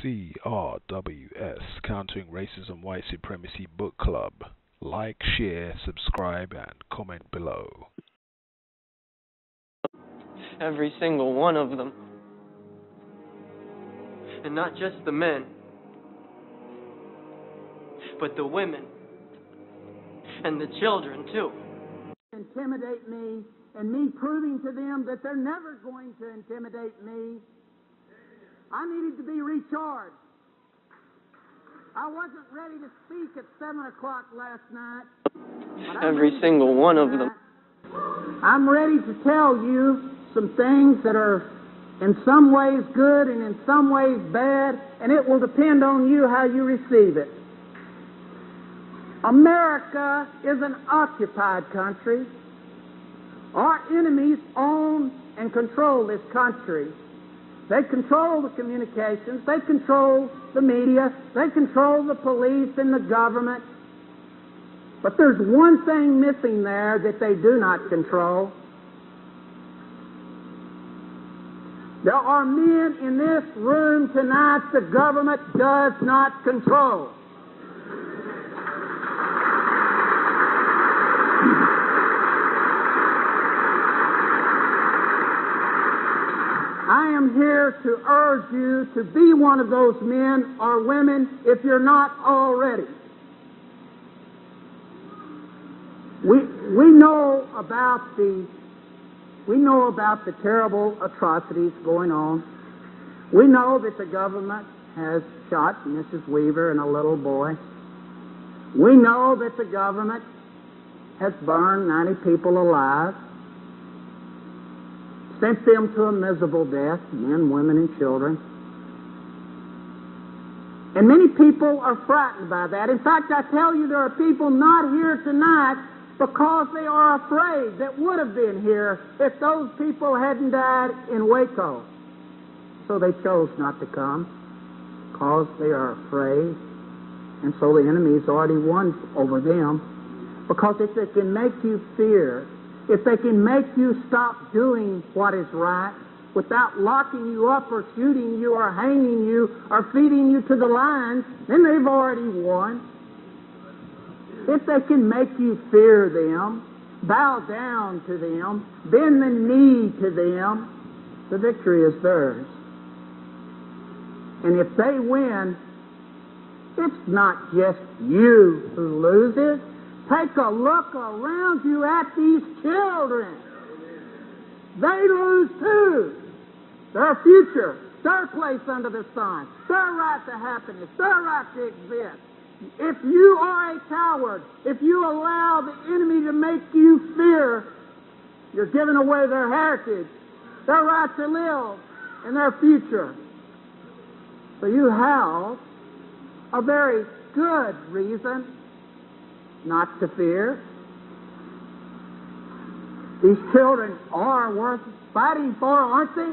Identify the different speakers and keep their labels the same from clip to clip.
Speaker 1: CRWS, Countering Racism White Supremacy Book Club. Like, share, subscribe, and comment below.
Speaker 2: Every single one of them. And not just the men, but the women and the children too.
Speaker 3: Intimidate me, and me proving to them that they're never going to intimidate me. I needed to be recharged. I wasn't ready to speak at 7 o'clock last night.
Speaker 2: Every single one of them.
Speaker 3: I'm ready to tell you some things that are in some ways good and in some ways bad, and it will depend on you how you receive it. America is an occupied country. Our enemies own and control this country. They control the communications, they control the media, they control the police and the government. But there's one thing missing there that they do not control. There are men in this room tonight the government does not control. I am here to urge you to be one of those men or women if you're not already. We know about the terrible atrocities going on. We know that the government has shot Mrs. Weaver and a little boy. We know that the government has burned 90 people alive, sent them to a miserable death, men, women, and children. And many people are frightened by that. In fact, I tell you, there are people not here tonight because they are afraid that would have been here if those people hadn't died in Waco. So they chose not to come because they are afraid. And so the enemy's already won over them. Because if they can make you fear, if they can make you stop doing what is right without locking you up or shooting you or hanging you or feeding you to the lions, then they've already won. If they can make you fear them, bow down to them, bend the knee to them, the victory is theirs. And if they win, it's not just you who loses. Take a look around you at these children. They lose too. Their future, their place under the sun, their right to happiness, their right to exist. If you are a coward, if you allow the enemy to make you fear, you're giving away their heritage, their right to live, and their future. So you have a very good reason not to fear. These children are worth fighting for, aren't they?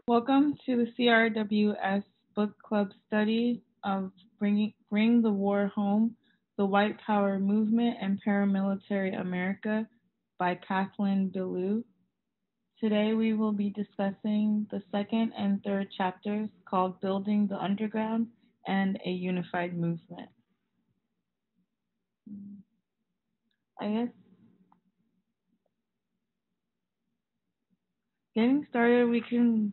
Speaker 4: Welcome to the CRWS Book Club study of Bring the War Home, the White Power Movement and Paramilitary America by Kathleen Belew. Today we will be discussing the second and third chapters called Building the Underground and a Unified Movement. I guess getting started, we can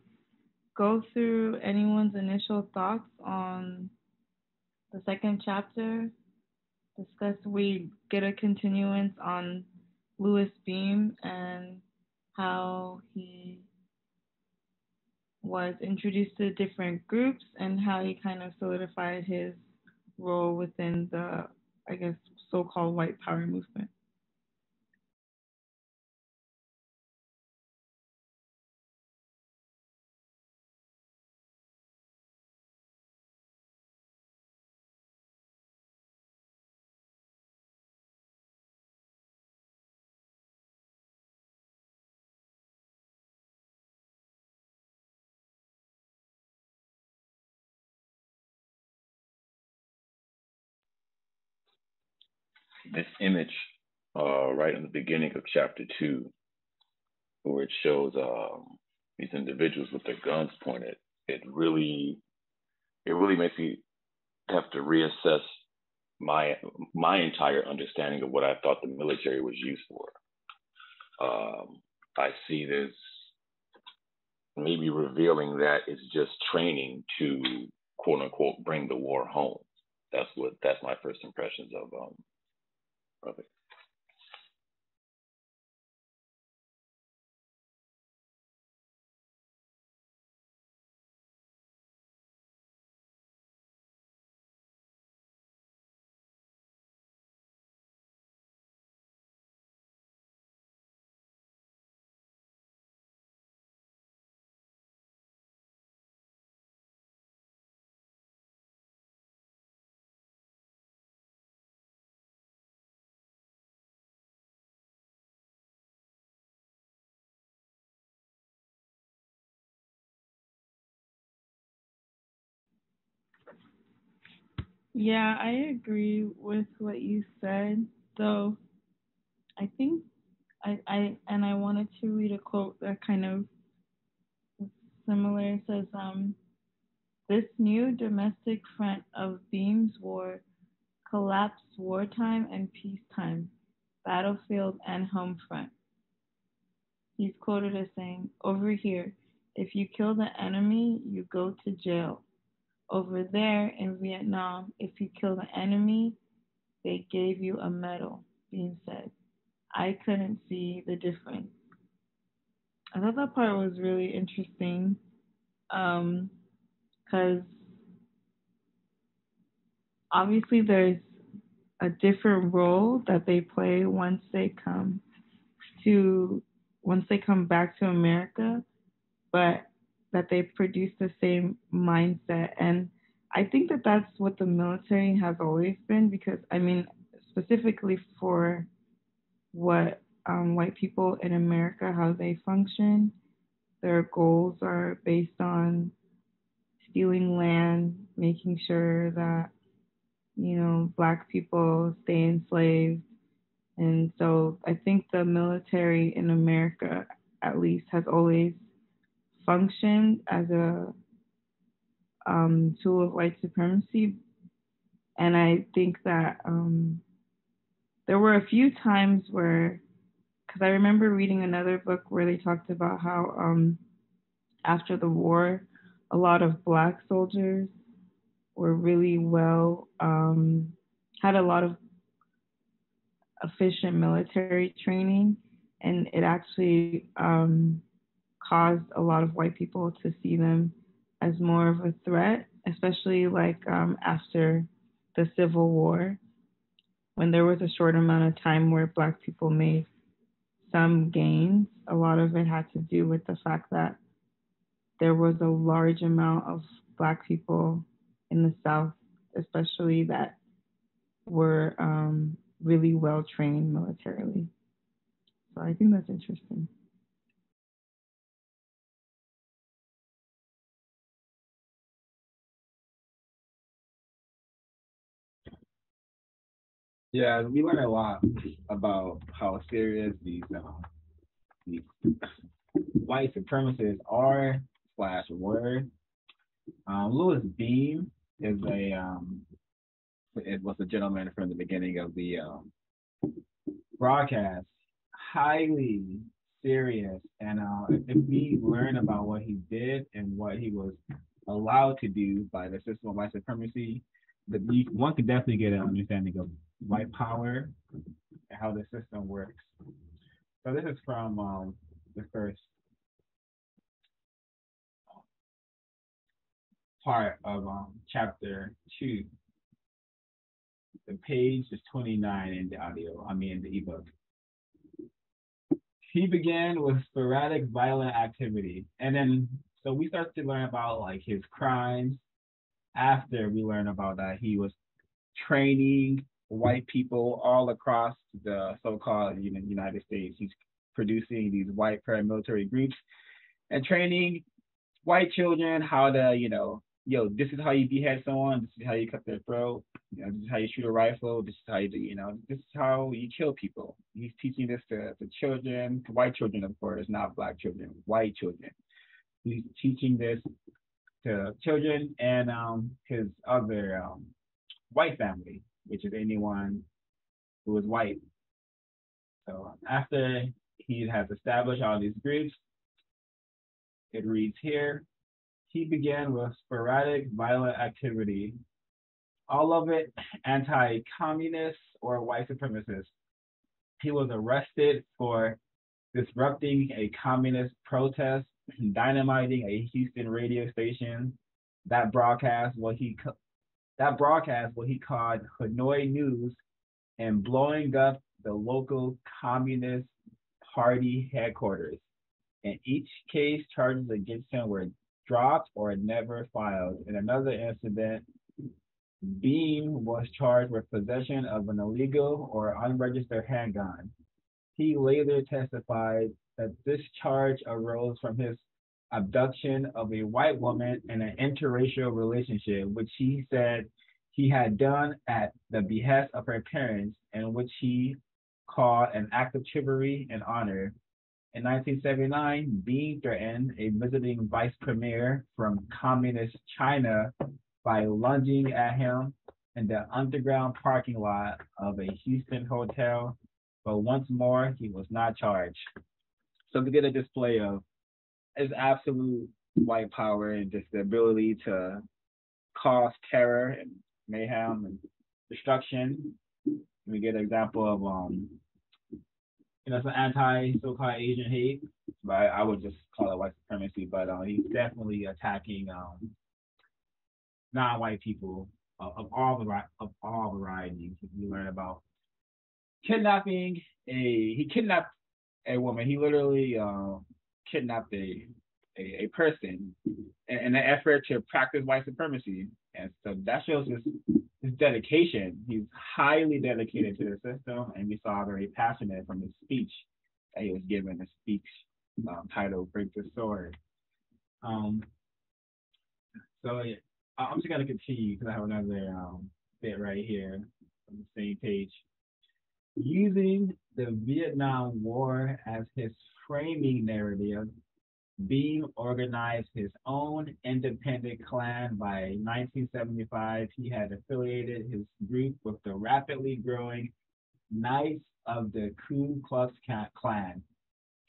Speaker 4: go through anyone's initial thoughts on the second chapter. We get a continuance on Louis Beam and how he was introduced to different groups and how he kind of solidified his role within the, I guess, so-called white power movement.
Speaker 5: This image right in the beginning of chapter 2 where it shows these individuals with their guns pointed, it really makes me have to reassess my entire understanding of what I thought the military was used for. I see this maybe revealing that it's just training to quote unquote bring the war home. That's my first impressions of it.
Speaker 4: Yeah, I agree with what you said. Though I think I wanted to read a quote that kind of similar. It says, this new domestic front of Beam's war collapsed wartime and peacetime, battlefield and home front. He's quoted as saying, over here, if you kill the enemy, you go to jail. Over there in Vietnam, if you kill the enemy, they gave you a medal, Beam said. I couldn't see the difference. I thought that part was really interesting because obviously there's a different role that they play once they come back to America, but that they produce the same mindset. And I think that that's what the military has always been, because I mean, specifically for what white people in America, how they function, their goals are based on stealing land, making sure that, black people stay enslaved. And so I think the military in America, at least, has always functioned as a tool of white supremacy. And I think that there were a few times where, because I remember reading another book where they talked about how after the war, a lot of black soldiers were really had a lot of efficient military training, and it actually caused a lot of white people to see them as more of a threat, especially after the Civil War, when there was a short amount of time where black people made some gains. A lot of it had to do with the fact that there was a large amount of black people in the South, especially, that were really well trained militarily. So I think that's interesting.
Speaker 6: Yeah, we learn a lot about how serious these white supremacists are slash were. Louis Beam is it was a gentleman from the beginning of the broadcast, highly serious, and if we learn about what he did and what he was allowed to do by the system of white supremacy, one could definitely get an understanding of white power and how the system works. So this is from the first part of chapter 2. The page is 29 in the in the ebook. He began with sporadic violent activity, and then so we start to learn about his crimes. After we learn about that, he was training white people all across the so-called United States. He's producing these white paramilitary groups and training white children how to yo, this is how you behead someone. This is how you cut their throat. This is how you shoot a rifle. This is how you do, this is how you kill people. He's teaching this to children, to white children, of course, not black children, white children. He's teaching this to children and his other white family, which is anyone who is white. So after he has established all these groups, it reads here, he began with sporadic violent activity, all of it anti-communist or white supremacist. He was arrested for disrupting a communist protest, dynamiting a Houston radio station that broadcast what he called Hanoi News and blowing up the local Communist Party headquarters. In each case, charges against him were dropped or never filed. In another incident, Beam was charged with possession of an illegal or unregistered handgun. He later testified that this charge arose from his abduction of a white woman in an interracial relationship, which he said he had done at the behest of her parents, and which he called an act of chivalry and honor. In 1979, Bean threatened a visiting vice premier from communist China by lunging at him in the underground parking lot of a Houston hotel, but once more, he was not charged. So we get a display of his absolute white power and just the ability to cause terror and mayhem and destruction. We get an example of some anti so-called Asian hate, but I would just call it white supremacy. But he's definitely attacking non-white people of all varieties. We learn about kidnapping he kidnapped a woman. He literally kidnapped a person in an effort to practice white supremacy, and so that shows his dedication. He's highly dedicated to the system, and we saw very passionate from his speech that he was given, a speech titled "Break the Sword." So I'm just gonna continue because I have another bit right here on the same page. Using the Vietnam War as his framing narrative, Beam organized his own independent clan. By 1975, he had affiliated his group with the rapidly growing Knights of the Ku Klux Klan,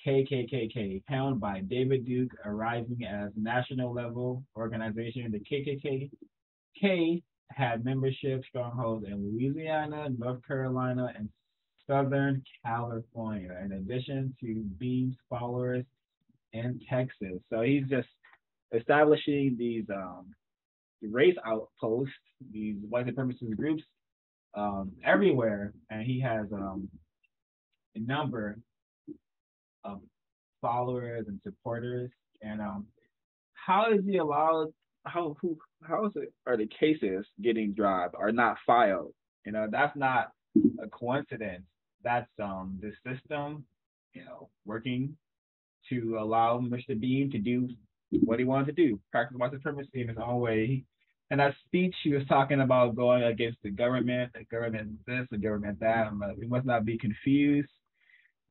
Speaker 6: KKK, helmed by David Duke, arising as national level organization. The KKK had membership strongholds in Louisiana, North Carolina, and Southern California, in addition to Beam's followers in Texas. So he's just establishing these race outposts, these white supremacist groups everywhere, and he has a number of followers and supporters. And how is he allowed? How are the cases getting dropped or not filed? That's not a coincidence. That's the system, working to allow Mr. Beam to do what he wanted to do, practice white supremacy in his own way. And that speech, he was talking about going against the government this, the government that. We must not be confused.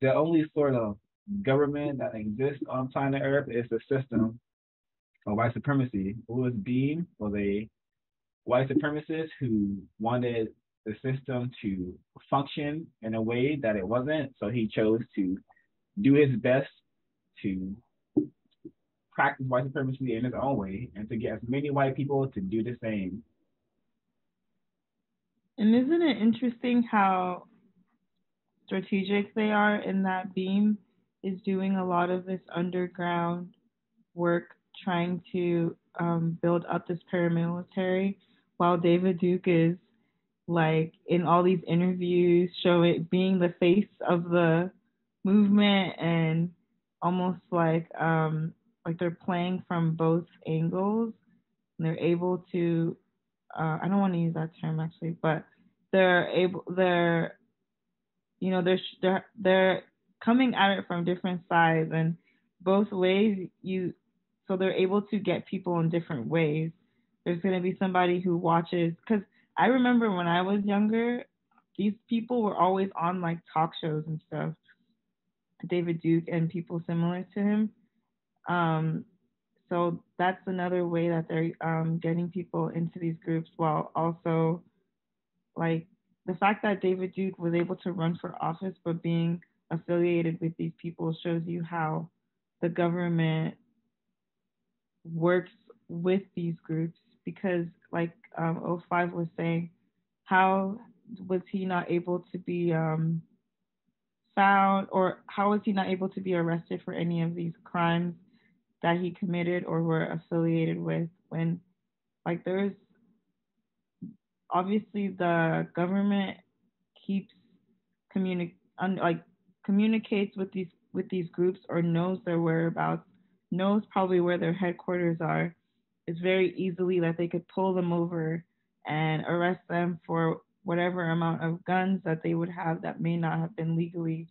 Speaker 6: The only sort of government that exists on planet Earth is the system of white supremacy. Louis Beam was a white supremacist who wanted the system to function in a way that it wasn't, so he chose to do his best to practice white supremacy in his own way and to get as many white people to do the same.
Speaker 4: And isn't it interesting how strategic they are in that Beam is doing a lot of this underground work trying to build up this paramilitary, while David Duke is like in all these interviews showing being the face of the movement, and almost like they're playing from both angles, and they're able to I don't want to use that term actually, but they're coming at it from different sides, and both ways so they're able to get people in different ways. There's going to be somebody who watches. Because I remember when I was younger, these people were always on like talk shows and stuff. David Duke and people similar to him. Um, so that's another way that they're getting people into these groups, while also like the fact that David Duke was able to run for office but being affiliated with these people shows you how the government works with these groups, because like O5 was saying, how was he not able to be found, or how was he not able to be arrested for any of these crimes that he committed or were affiliated with, when like there's obviously the government keeps like communicates with these groups, or knows their whereabouts, knows probably where their headquarters are. It's very easily that they could pull them over and arrest them for whatever amount of guns that they would have that may not have been legally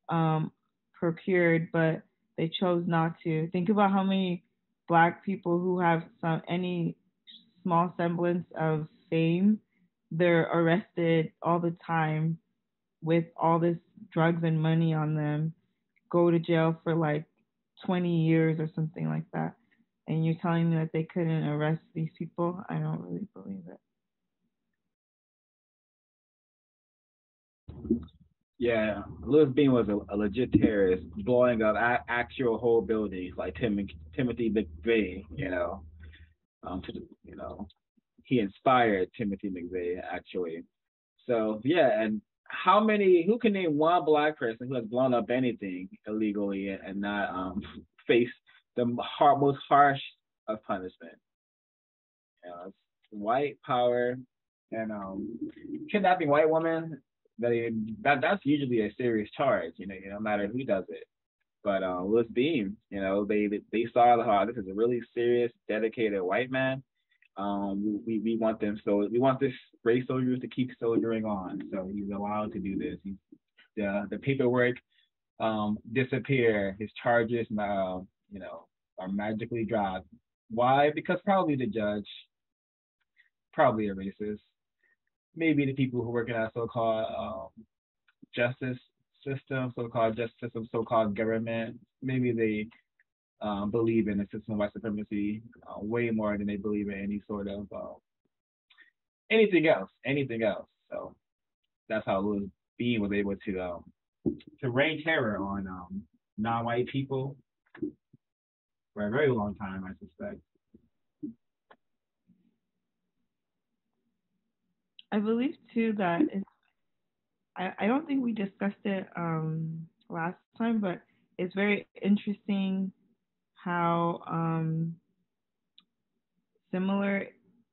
Speaker 4: um, procured, but they chose not to. Think about how many black people who have any small semblance of fame, they're arrested all the time with all this drugs and money on them, go to jail for like 20 years or something like that. And you're telling me that they couldn't arrest these people? I don't really believe it.
Speaker 6: Yeah, Louis Bean was a legit terrorist, blowing up actual whole buildings like Timothy McVeigh. You know, he inspired Timothy McVeigh actually. So yeah, and who can name one black person who has blown up anything illegally and not face the most harsh of punishment? It's white power and kidnapping white women. That's usually a serious charge, no matter who does it. But Louis Beam, they saw this is a really serious, dedicated white man. We want them, so we want this race soldiers to keep soldiering on. So he's allowed to do this. The paperwork disappear. His charges now, are magically dropped. Why? Because probably the judge, probably a racist. Maybe the people who work in that so-called justice system, so-called justice system, so-called government. Maybe they believe in the system of white supremacy way more than they believe in any sort of anything else. So that's how Louis Bean was able to reign terror on non-white people for a very long time, I suspect.
Speaker 4: I believe too that I don't think we discussed it last time, but it's very interesting how similar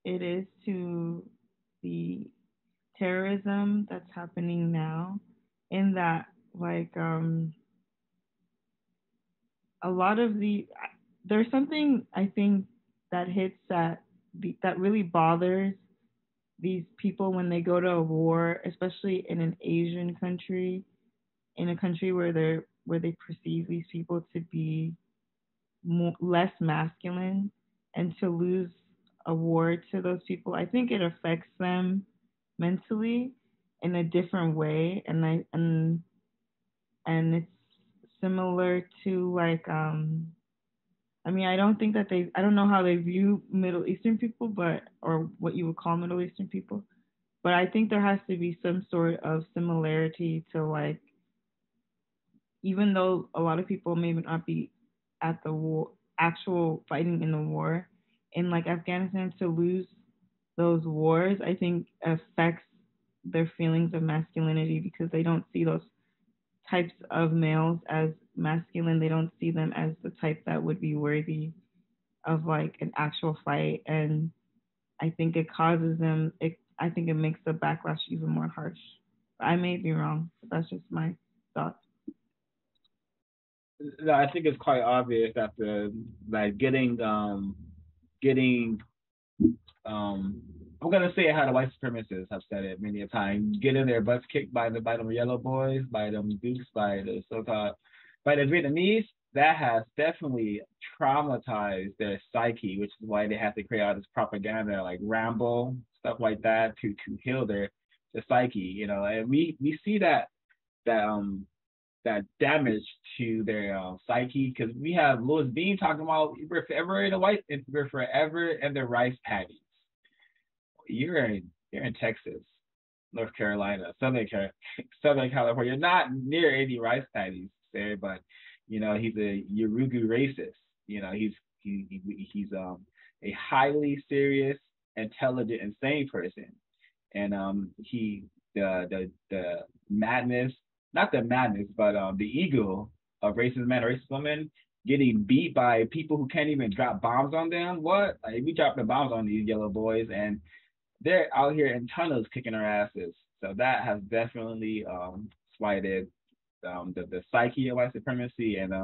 Speaker 4: it is to the terrorism that's happening now, in that like a lot of there's something I think that hits that really bothers these people when they go to a war, especially in an Asian country, in a country where they perceive these people to be less masculine, and to lose a war to those people, I think it affects them mentally in a different way, and it's similar to like I mean, I don't think that I don't know how they view Middle Eastern people, or what you would call Middle Eastern people, but I think there has to be some sort of similarity to like, even though a lot of people may not be at the war, actual fighting in the war, in like Afghanistan, to lose those wars, I think affects their feelings of masculinity, because they don't see those types of males as masculine. They don't see them as the type that would be worthy of like an actual fight, and I think it causes them. I think it makes the backlash even more harsh. I may be wrong, but that's just my thoughts.
Speaker 6: No, I think it's quite obvious that getting I'm gonna say how the white supremacists have said it many a time, getting their butts kicked by them yellow boys, by them dukes, by the so-called by the Vietnamese, that has definitely traumatize their psyche, which is why they have to create all this propaganda like Rambo, stuff like that to heal their psyche, and we see that that damage to their psyche because we have Louis Bean talking about we're forever in the rice paddies. You're in Texas, North Carolina, Southern California. You're not near any rice paddies there, but he's a Yurugu racist. He's a highly serious, intelligent, insane person, and the madness, not the madness, but the ego of racist men, racist women getting beat by people who can't even drop bombs on them. What? Like, we dropping bombs on these yellow boys, and they're out here in tunnels kicking our asses. So that has definitely slighted the psyche of white supremacy, and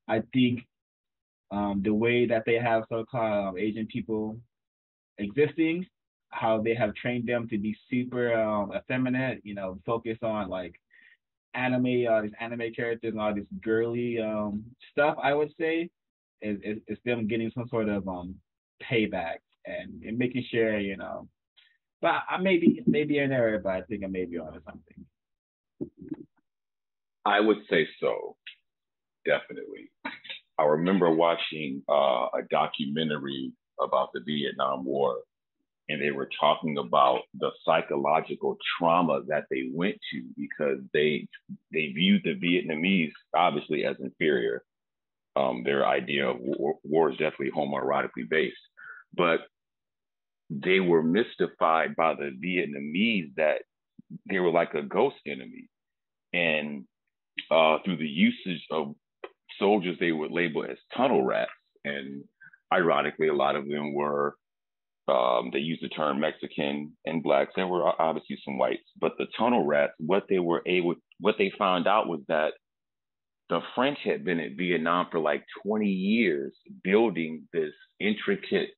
Speaker 6: I think the way that they have so-called Asian people existing, how they have trained them to be super effeminate, focus on like anime, all these anime characters and all this girly stuff, I would say, is them getting some sort of payback and making sure, But I may be in error, but I think I may be onto something.
Speaker 5: I would say so, definitely. I remember watching a documentary about the Vietnam War, and they were talking about the psychological trauma that they went to because they viewed the Vietnamese obviously as inferior. Their idea of war is definitely homoerotically based, but they were mystified by the Vietnamese that they were like a ghost enemy. And through the usage of soldiers, they would label as tunnel rats. And ironically, a lot of them were, they used the term Mexican and blacks. There were obviously some whites, but the tunnel rats, what they found out was that the French had been in Vietnam for like 20 years, building this intricate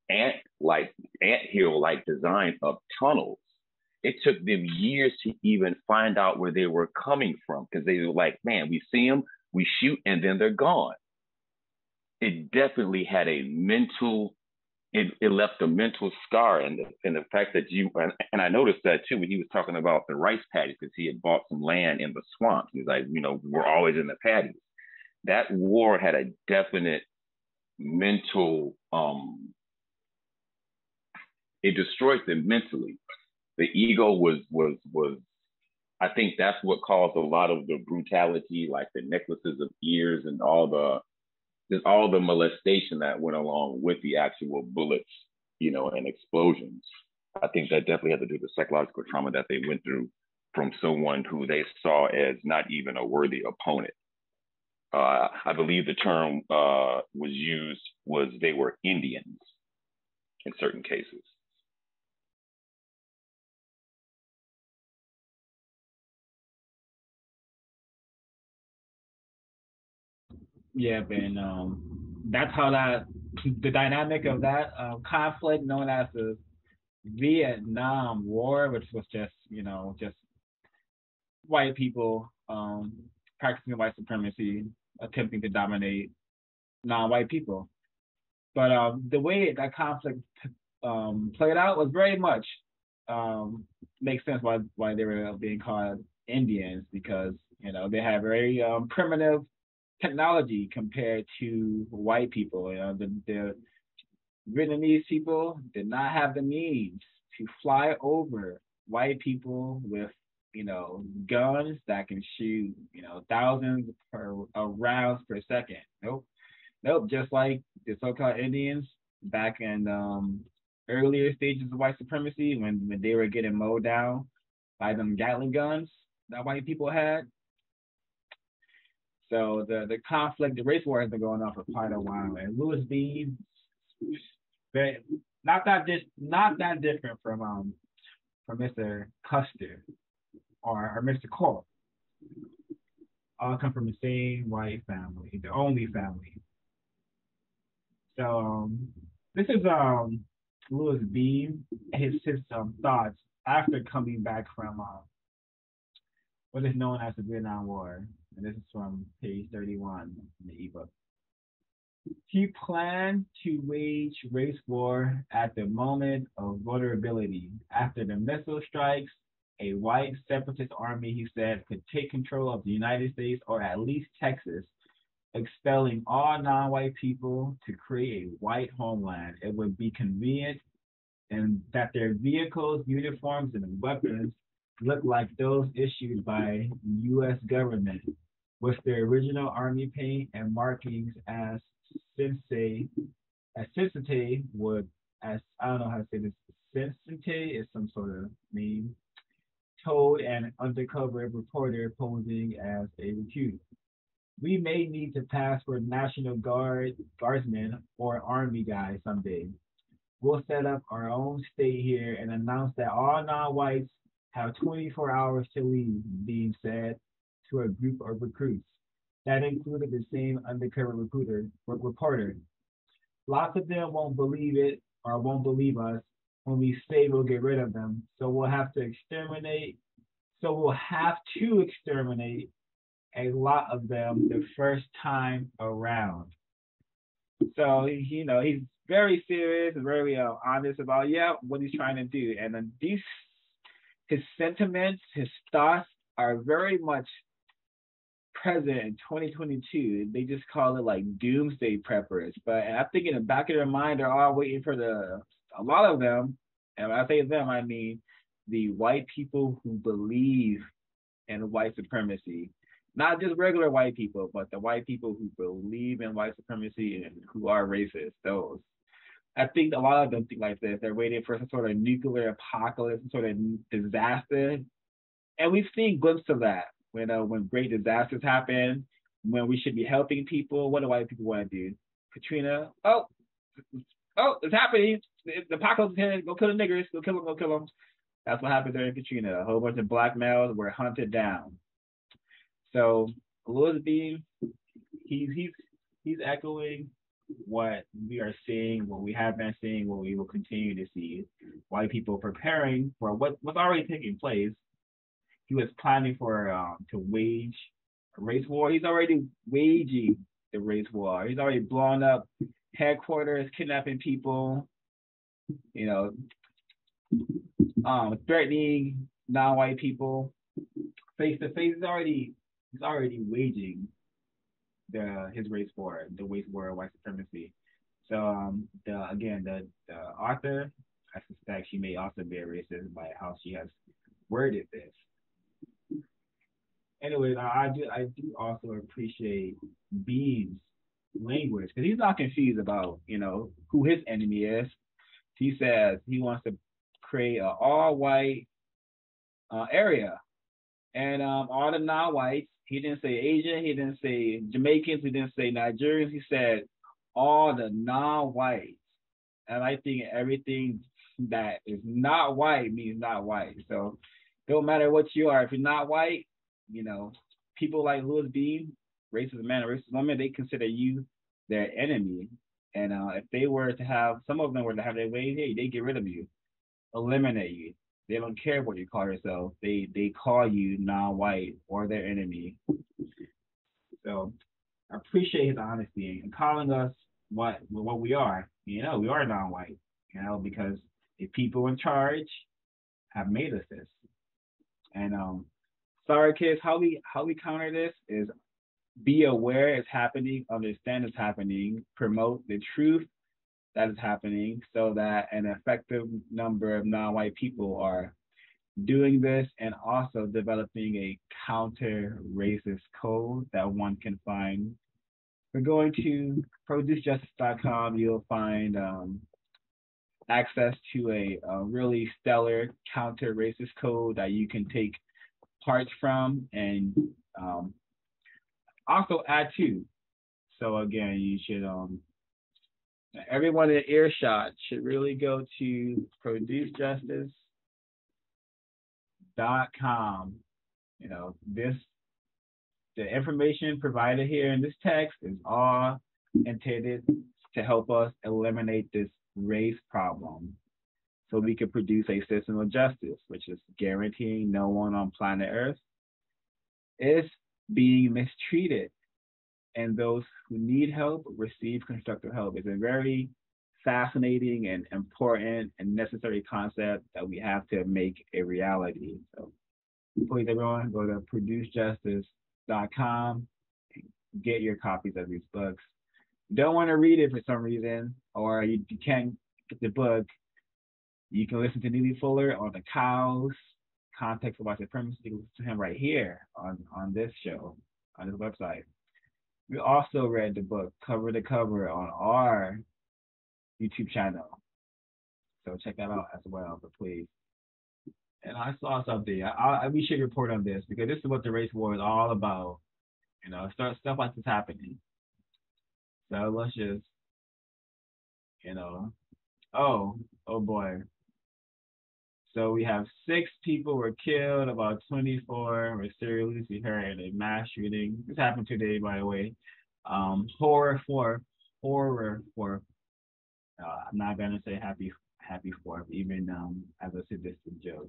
Speaker 5: anthill-like design of tunnels. It took them years to even find out where they were coming from because they were like, man, we see them, we shoot, and then they're gone. It definitely had a mental, it left a mental scar, and the fact that and I noticed that too when he was talking about the rice paddies because he had bought some land in the swamps. He's like, we're always in the paddies. That war had a definite mental, it destroyed them mentally. The ego was I think that's what caused a lot of the brutality, like the necklaces of ears and all the molestation that went along with the actual bullets, and explosions. I think that definitely had to do with the psychological trauma that they went through from someone who they saw as not even a worthy opponent. I believe the term was used was they were Indians in certain cases.
Speaker 6: Yeah, and that's how the dynamic of that conflict known as the Vietnam War, which was just white people practicing white supremacy, attempting to dominate non-white people. But the way that conflict played out was very much makes sense why they were being called Indians, because they have very primitive technology compared to white people. The Vietnamese people did not have the means to fly over white people with guns that can shoot thousands of rounds per second. Nope. Just like the so-called Indians back in earlier stages of white supremacy, when they were getting mowed down by them Gatling guns that white people had. So the conflict, the race war has been going on for quite a while, and Louis Bean, not that different from Mr. Custer or Mr. Cole. All come from the same white family, the only family. So this is Louis Bean, his thoughts after coming back from what is known as the Vietnam War. And this is from page 31 in the ebook. He planned to wage race war at the moment of vulnerability. After the missile strikes, a white separatist army, he said, could take control of the United States or at least Texas, expelling all non-white people to create a white homeland. It would be convenient and that their vehicles, uniforms, and weapons look like those issued by U.S. government, with their original army paint and markings as sensei would, as I don't know how to say this, sensei is some sort of name, told an undercover reporter posing as a recruit. We may need to pass for guardsmen or army guys someday. We'll set up our own state here and announce that all non-whites have 24 hours to leave, Dean said to a group of recruits. That included the same undercover reporter. Lots of them won't believe it or won't believe us when we say we'll get rid of them. So we'll have to exterminate a lot of them the first time around. So he's very serious, very honest about what he's trying to do, and then his sentiments, his thoughts are very much present in 2022. They just call it like doomsday preppers, but I think in the back of their mind, they're all waiting for a lot of them, and when I say them, I mean the white people who believe in white supremacy. Not just regular white people, but the white people who believe in white supremacy and who are racist. Those. I think a lot of them think like this. They're waiting for some sort of nuclear apocalypse, some sort of disaster. And we've seen glimpses of that when great disasters happen, when we should be helping people. What do white people want to do? Katrina, oh, it's happening. The apocalypse is here. Go kill the niggers. Go kill them. That's what happened during Katrina. A whole bunch of black males were hunted down. So Louis Beam, he's echoing what we are seeing, what we have been seeing, what we will continue to see. White people preparing for what's already taking place. He was planning to wage a race war. He's already waging the race war. He's already blown up headquarters, kidnapping people, threatening non-white people face to face. He's already waging his race war, the race war of white supremacy. So the author, I suspect she may also be a racist by how she has worded this. Anyways, I do also appreciate Bean's language because he's not confused about who his enemy is. He says he wants to create an all-white area, and all the non-whites. He didn't say Asian. He didn't say Jamaicans. He didn't say Nigerians. He said all the non-whites. And I think everything that is not white means not white. So don't matter what you are. If you're not white, people like Louis Beam, racist men and racist women, they consider you their enemy. And if they were to have, some of them were to have their way, hey, they get rid of you, eliminate you. They don't care what you call yourself. They call you non-white or their enemy. So I appreciate his honesty and calling us what we are. We are non-white. Because the people in charge have made us this. And sorry, kids, how we counter this is be aware it's happening, understand it's happening, promote the truth that is happening so that an effective number of non-white people are doing this and also developing a counter-racist code that one can find. We're going to producejustice.com. You'll find access to a really stellar counter-racist code that you can take parts from and also add to. So again, you should everyone in earshot should really go to producejustice.com. The information provided here in this text is all intended to help us eliminate this race problem so we can produce a system of justice, which is guaranteeing no one on planet Earth is being mistreated and those who need help receive constructive help. It's a very fascinating and important and necessary concept that we have to make a reality. So please, everyone, go to producejustice.com, get your copies of these books. Don't want to read it for some reason, or you can't get the book, you can listen to Neely Fuller on the cows, context of white supremacy. You can listen to him right here on this show, on this website. We also read the book cover to cover on our YouTube channel. So check that out as well, but please. And I saw something. We should report on this because this is what the race war is all about. You know, stuff like this happening. So let's just, you know, oh boy. So we have 6 people were killed, about 24 were seriously hurt in a mass shooting. This happened today, by the way. Horror for. I'm not gonna say happy 4th, even as a sadistic joke.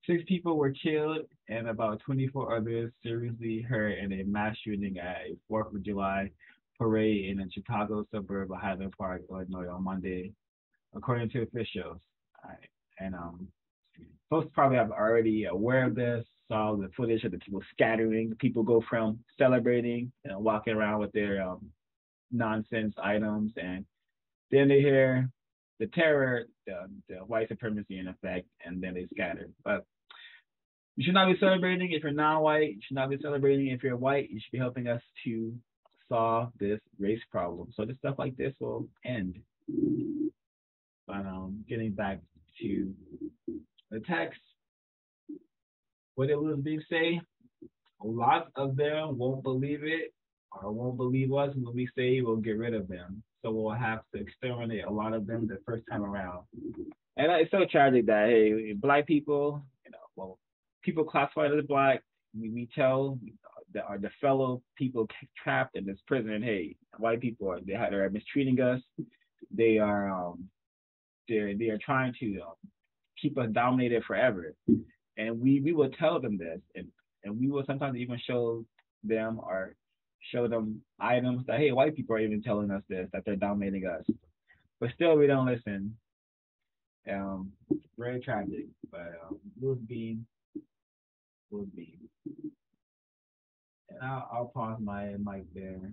Speaker 6: 6 people were killed and about 24 others seriously hurt in a mass shooting at a 4th of July parade in a Chicago suburb of Highland Park, Illinois, on Monday, according to officials. All right. And folks probably have already aware of this, saw the footage of the people scattering. People go from celebrating and walking around with their nonsense items, and then they hear the terror, the white supremacy in effect, and then they scatter. But you should not be celebrating if you're non-white. You should not be celebrating if you're white. You should be helping us to solve this race problem. So this stuff like this will end. But getting back to the text, what did Louis Beef say? A lot of them won't believe it or won't believe us when we say we'll get rid of them. So we'll have to exterminate a lot of them the first time around. And it's so tragic that, hey, black people, people classified as black, we tell the fellow people trapped in this prison, hey, white people they're mistreating us. They are trying to keep us dominated forever. And we will tell them this, and we will sometimes even show them items that, hey, white people are even telling us this, that they're dominating us. But still we don't listen. Very tragic. But Louis Beam. And I'll pause my mic there.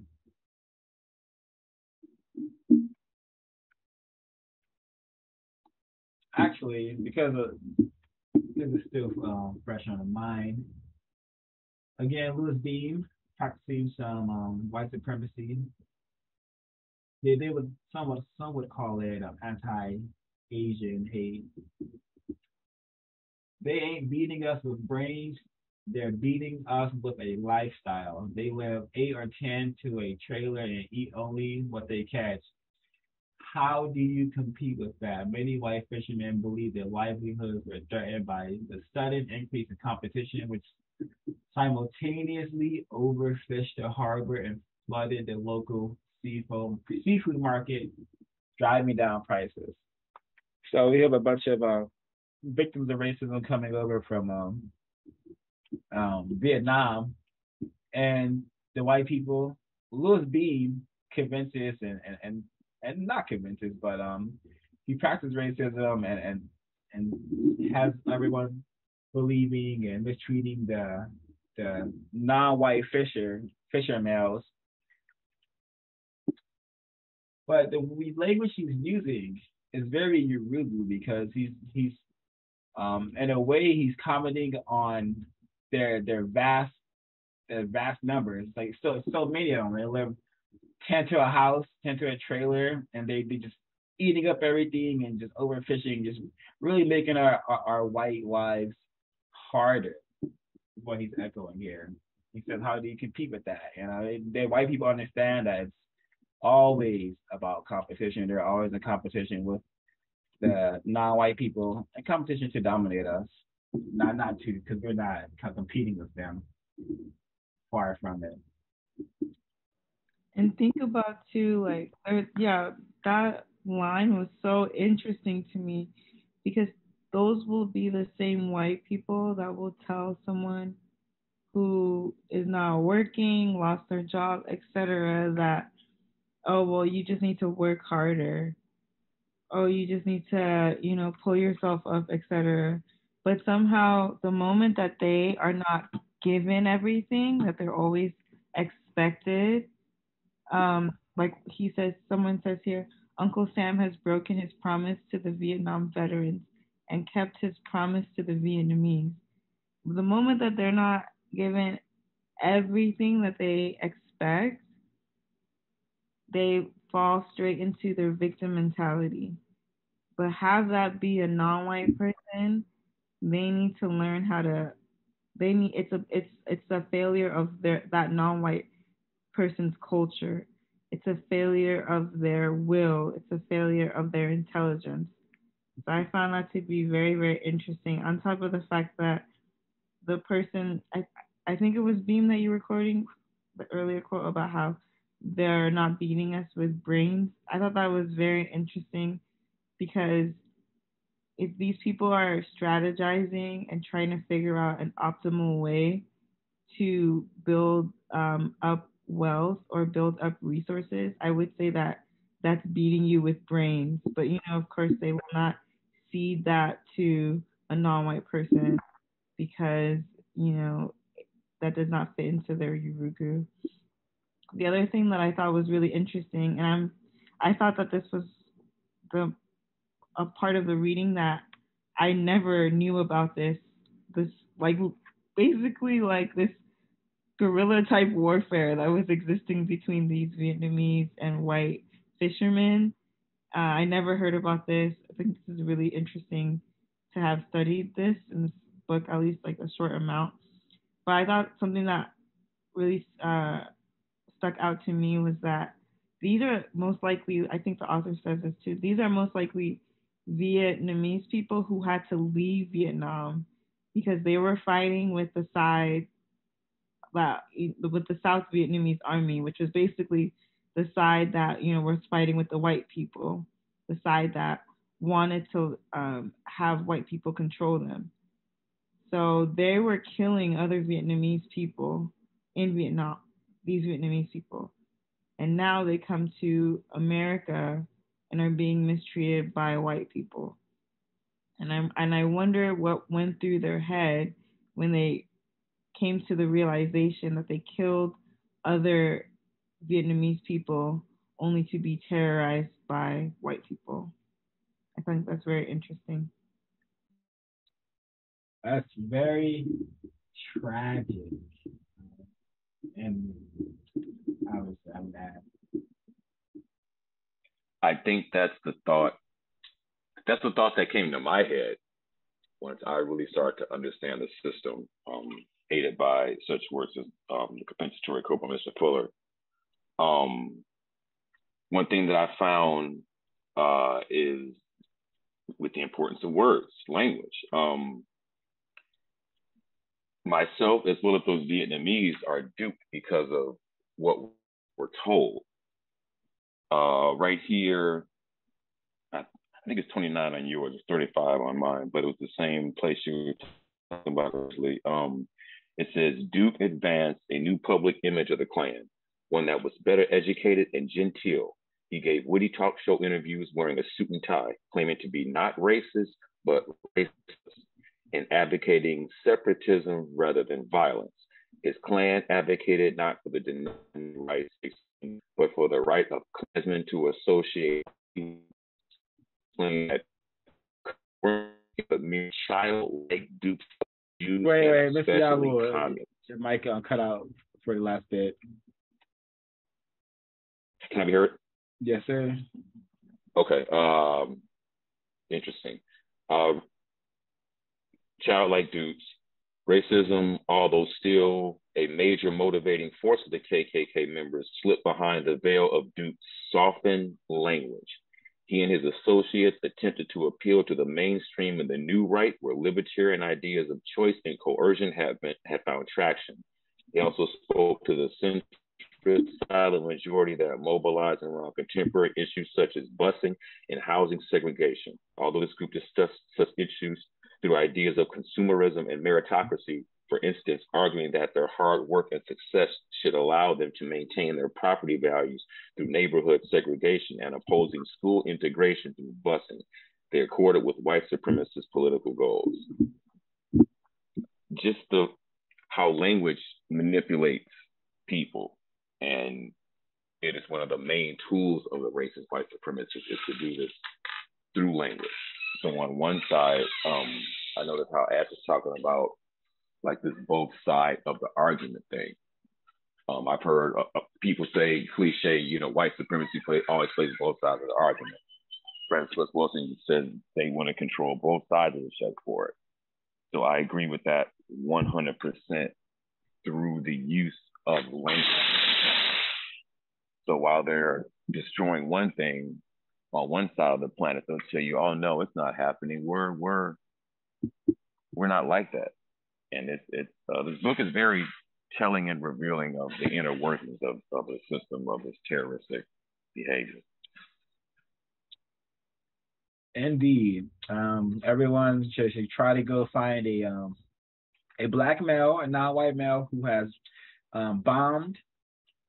Speaker 6: Actually, because it's still fresh on the mind. Again, Louis Beam practicing some white supremacy. They would some would call it anti-Asian hate. They ain't beating us with brains. They're beating us with a lifestyle. They live 8 or 10 to a trailer and eat only what they catch. How do you compete with that? Many white fishermen believe their livelihoods were threatened by the sudden increase in competition, which simultaneously overfished the harbor and flooded the local seafood market, driving down prices. So we have a bunch of victims of racism coming over from Vietnam, and the white people. Louis Beam convinces and not convinces, but he practices racism and has everyone believing and mistreating the non-white fisher males. But the language he's using is very Yoruba because he's in a way he's commenting on their vast numbers. Like so many of them. They live 10 to a house, 10 to a trailer, and they just eating up everything and just overfishing, just really making our white lives harder. Is what he's echoing here. He says, how do you compete with that? They white people understand that it's always about competition. They're always in competition with the non-white people, and competition to dominate us. Not to, because we're not competing with them. Far from it.
Speaker 4: And think about too, that line was so interesting to me because those will be the same white people that will tell someone who is not working, lost their job, etc., that, oh, well, you just need to work harder. Oh, you just need to, pull yourself up, etc. But somehow, the moment that they are not given everything, that they're always expected, like he says, someone says here, Uncle Sam has broken his promise to the Vietnam veterans and kept his promise to the Vietnamese. The moment that they're not given everything that they expect, they fall straight into their victim mentality. But have that be a non-white person, they need to learn how to. They need it's a failure of that non-white person's culture. It's a failure of their will. It's a failure of their intelligence. So I found that to be very, very interesting. On top of the fact that the person, I think it was Beam that you were quoting the earlier quote about how they're not beating us with brains. I thought that was very interesting because if these people are strategizing and trying to figure out an optimal way to build up wealth or build up resources, I would say that that's beating you with brains. But, of course, they will not feed that to a non-white person because, that does not fit into their yurugu. The other thing that I thought was really interesting, and I thought that this was a part of the reading that I never knew about this like basically like this guerrilla type warfare that was existing between these Vietnamese and white fishermen. I never heard about this. I think this is really interesting to have studied this in this book, at least like a short amount. But I thought something that really stuck out to me was that these are most likely, I think the author says this too, these are most likely Vietnamese people who had to leave Vietnam because they were fighting with the South Vietnamese army, which was basically the side that was fighting with the white people, the side that wanted to have white people control them. So they were killing other Vietnamese people in Vietnam, these Vietnamese people, and now they come to America and are being mistreated by white people. And I wonder what went through their head when they came to the realization that they killed other Vietnamese people only to be terrorized by white people. I think that's very interesting.
Speaker 6: That's very tragic. And I would add.
Speaker 5: I think that's the thought that came to my head once I really started to understand the system, aided by such works as the compensatory code by Mr. Fuller. One thing that I found is with the importance of words, language. Myself, as well as those Vietnamese, are duped because of what we're told. Right here, I think it's 29 on yours, it's 35 on mine, but it was the same place you were talking about earlier. It says, Duke advanced a new public image of the Klan, one that was better educated and genteel. He gave witty talk show interviews wearing a suit and tie, claiming to be not racist, but racist, and advocating separatism rather than violence. His Klan advocated not for the denied rights, but for the right of Klansmen to associate that mere childlike dupes.
Speaker 6: Wait, Mr. Yabo, your mic cut out for the last bit.
Speaker 5: Can I be heard?
Speaker 6: Yes, sir.
Speaker 5: Okay. Interesting. Childlike dupes, racism, although still a major motivating force of the KKK members, slipped behind the veil of Duke's softened language. He and his associates attempted to appeal to the mainstream in the new right, where libertarian ideas of choice and coercion had found traction. They also spoke to the centrist silent majority that are mobilized around contemporary issues such as busing and housing segregation. Although this group discussed such issues through ideas of consumerism and meritocracy, For instance, arguing that their hard work and success should allow them to maintain their property values through neighborhood segregation and opposing school integration through busing. They accorded with white supremacist political goals. Just how language manipulates people, and it is one of the main tools of the racist white supremacists is to do this through language. So on one side, I noticed how Ash is talking about like this both sides of the argument thing. I've heard people say cliche, white supremacy always plays both sides of the argument. Francis Wilson said they want to control both sides of the chessboard. So I agree with that 100% through the use of language. So while they're destroying one thing on one side of the planet, they'll tell you, "Oh no, it's not happening. We're not like that." And this book is very telling and revealing of the inner workings of the system of this terroristic behavior.
Speaker 6: Indeed. Everyone should try to go find a black male, a non-white male who has bombed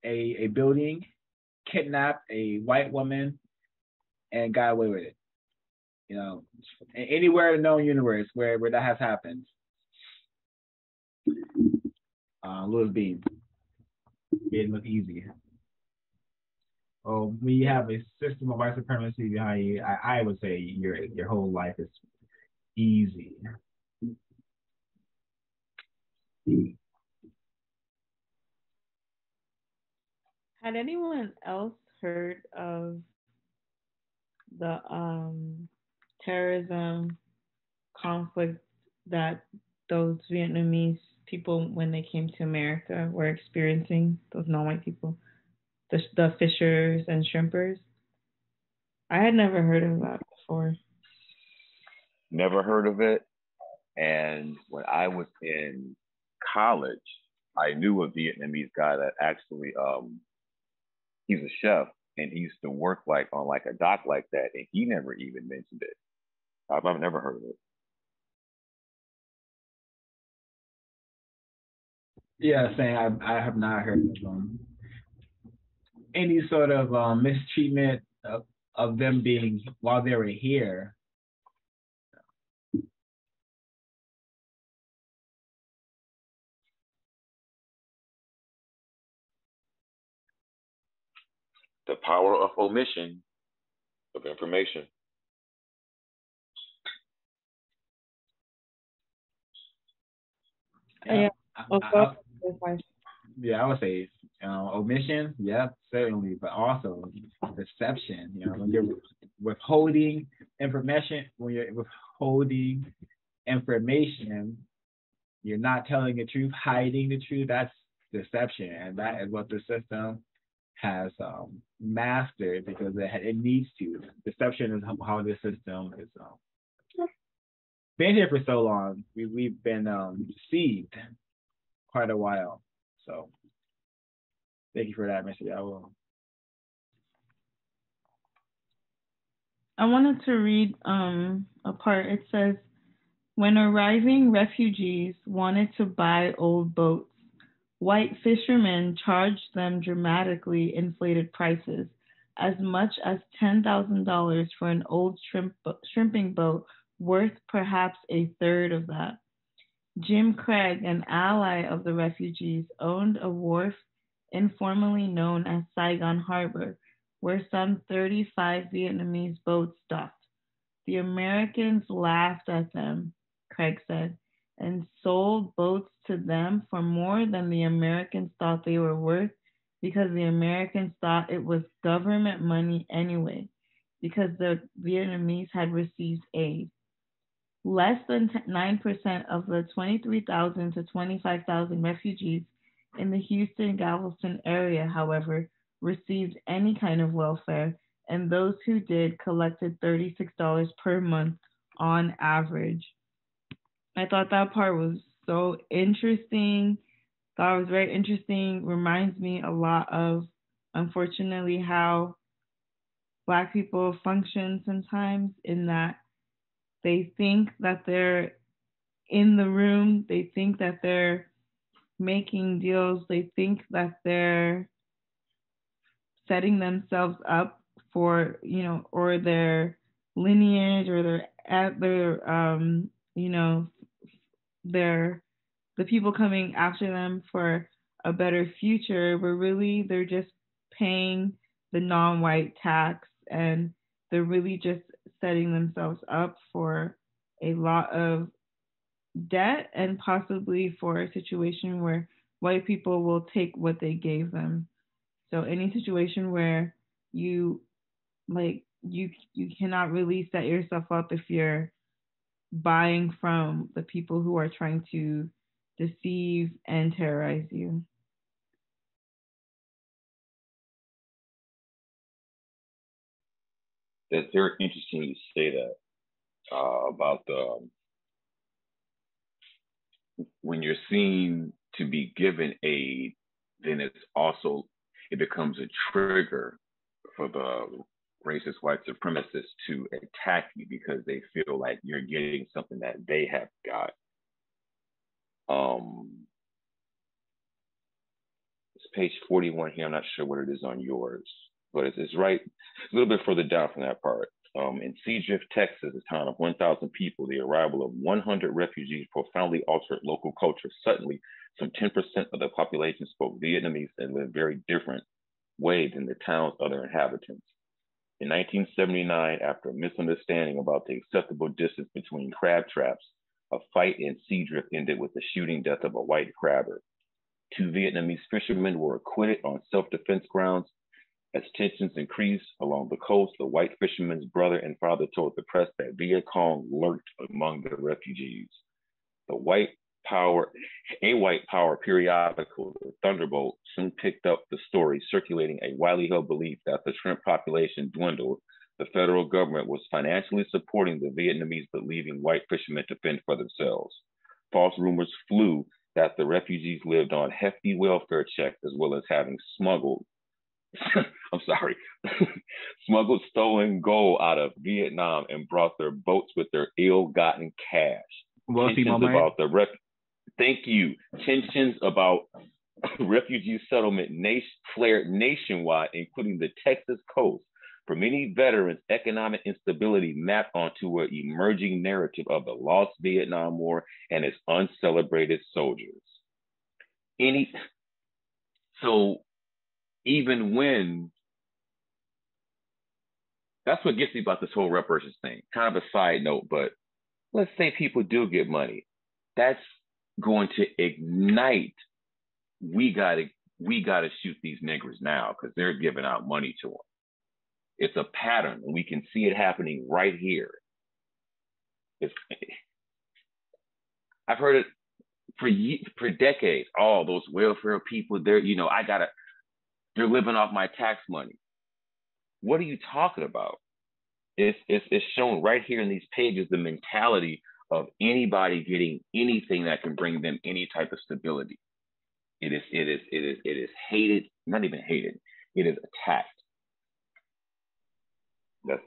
Speaker 6: a building, kidnapped a white woman, and got away with it. Anywhere in the known universe where that has happened. Louis Bean. It look easy. Oh, when you have a system of white supremacy behind you, I would say your whole life is easy.
Speaker 4: Had anyone else heard of the terrorism conflict that those Vietnamese people, when they came to America, were experiencing? Those non-white people, the fishers and shrimpers. I had never heard of that before.
Speaker 5: Never heard of it. And when I was in college, I knew a Vietnamese guy that actually, he's a chef, and he used to work on a dock like that, and he never even mentioned it. I've never heard of it.
Speaker 6: Yeah, saying I have not heard of any sort of mistreatment of them being while they were here.
Speaker 5: The power of omission of information.
Speaker 6: Yeah, I would say omission, yeah, certainly, but also deception. When you're withholding information, you're not telling the truth, hiding the truth. That's deception, and that is what the system has mastered because it needs to. Deception is how the system is been here for so long. We've been deceived quite a while. So thank you for that, Mr. Yao.
Speaker 4: I wanted to read a part. It says, when arriving refugees wanted to buy old boats, white fishermen charged them dramatically inflated prices, as much as $10,000 for an old shrimping boat worth perhaps a third of that. Jim Craig, an ally of the refugees, owned a wharf informally known as Saigon Harbor, where some 35 Vietnamese boats docked. The Americans laughed at them, Craig said, and sold boats to them for more than the Americans thought they were worth, because the Americans thought it was government money anyway, because the Vietnamese had received aid. Less than 9% of the 23,000 to 25,000 refugees in the Houston-Galveston area, however, received any kind of welfare, and those who did collected $36 per month on average. I thought that part was so interesting. Thought it was very interesting. Reminds me a lot of, unfortunately, how Black people function sometimes, in that they think that they're in the room. They think that they're making deals. They think that they're setting themselves up for, or their lineage or their the people coming after them for a better future, but really they're just paying the non-white tax, and they're really just setting themselves up for a lot of debt and possibly for a situation where white people will take what they gave them. So any situation where you you cannot really set yourself up if you're buying from the people who are trying to deceive and terrorize you.
Speaker 5: That's very interesting you say that about when you're seen to be given aid, then it becomes a trigger for the racist white supremacists to attack you because they feel like you're getting something that they have got. It's page 41 here. I'm not sure what it is on yours, but it's right a little bit further down from that part. In Seadrift, Texas, a town of 1,000 people, the arrival of 100 refugees profoundly altered local culture. Suddenly, some 10% of the population spoke Vietnamese and lived very different way than the town's other inhabitants. In 1979, after a misunderstanding about the acceptable distance between crab traps, a fight in Seadrift ended with the shooting death of a white crabber. 2 Vietnamese fishermen were acquitted on self-defense grounds. As tensions increased along the coast, the white fisherman's brother and father told the press that Viet Cong lurked among the refugees. A white power periodical, the Thunderbolt, soon picked up the story, circulating a widely held belief that the shrimp population dwindled. The federal government was financially supporting the Vietnamese, but leaving white fishermen to fend for themselves. False rumors flew that the refugees lived on hefty welfare checks, as well as having smuggled stolen gold out of Vietnam and brought their boats with their ill-gotten cash. Tensions about refugee settlement flared nationwide, including the Texas coast. For many veterans, economic instability mapped onto an emerging narrative of the lost Vietnam War and its uncelebrated soldiers. So even when, that's what gets me about this whole reparations thing. Kind of a side note, but let's say people do get money. That's going to ignite, we gotta shoot these niggers now because they're giving out money to them. It's a pattern, and we can see it happening right here. I've heard it for decades. Oh, those welfare people, they're living off my tax money. What are you talking about? It's shown right here in these pages, the mentality of anybody getting anything that can bring them any type of stability. It is hated, not even hated. It is attacked. That's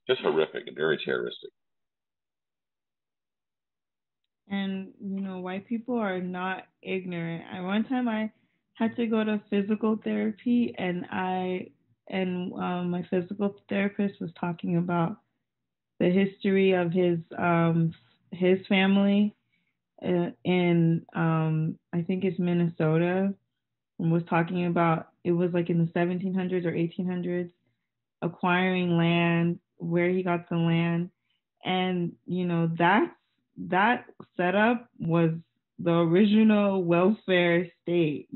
Speaker 5: just horrific and very terroristic.
Speaker 4: And white people are not ignorant. One time I had to go to physical therapy, and my physical therapist was talking about the history of his family in I think it's Minnesota, and was talking about it was like in the 1700s or 1800s, acquiring land, where he got the land, and that setup was the original welfare state.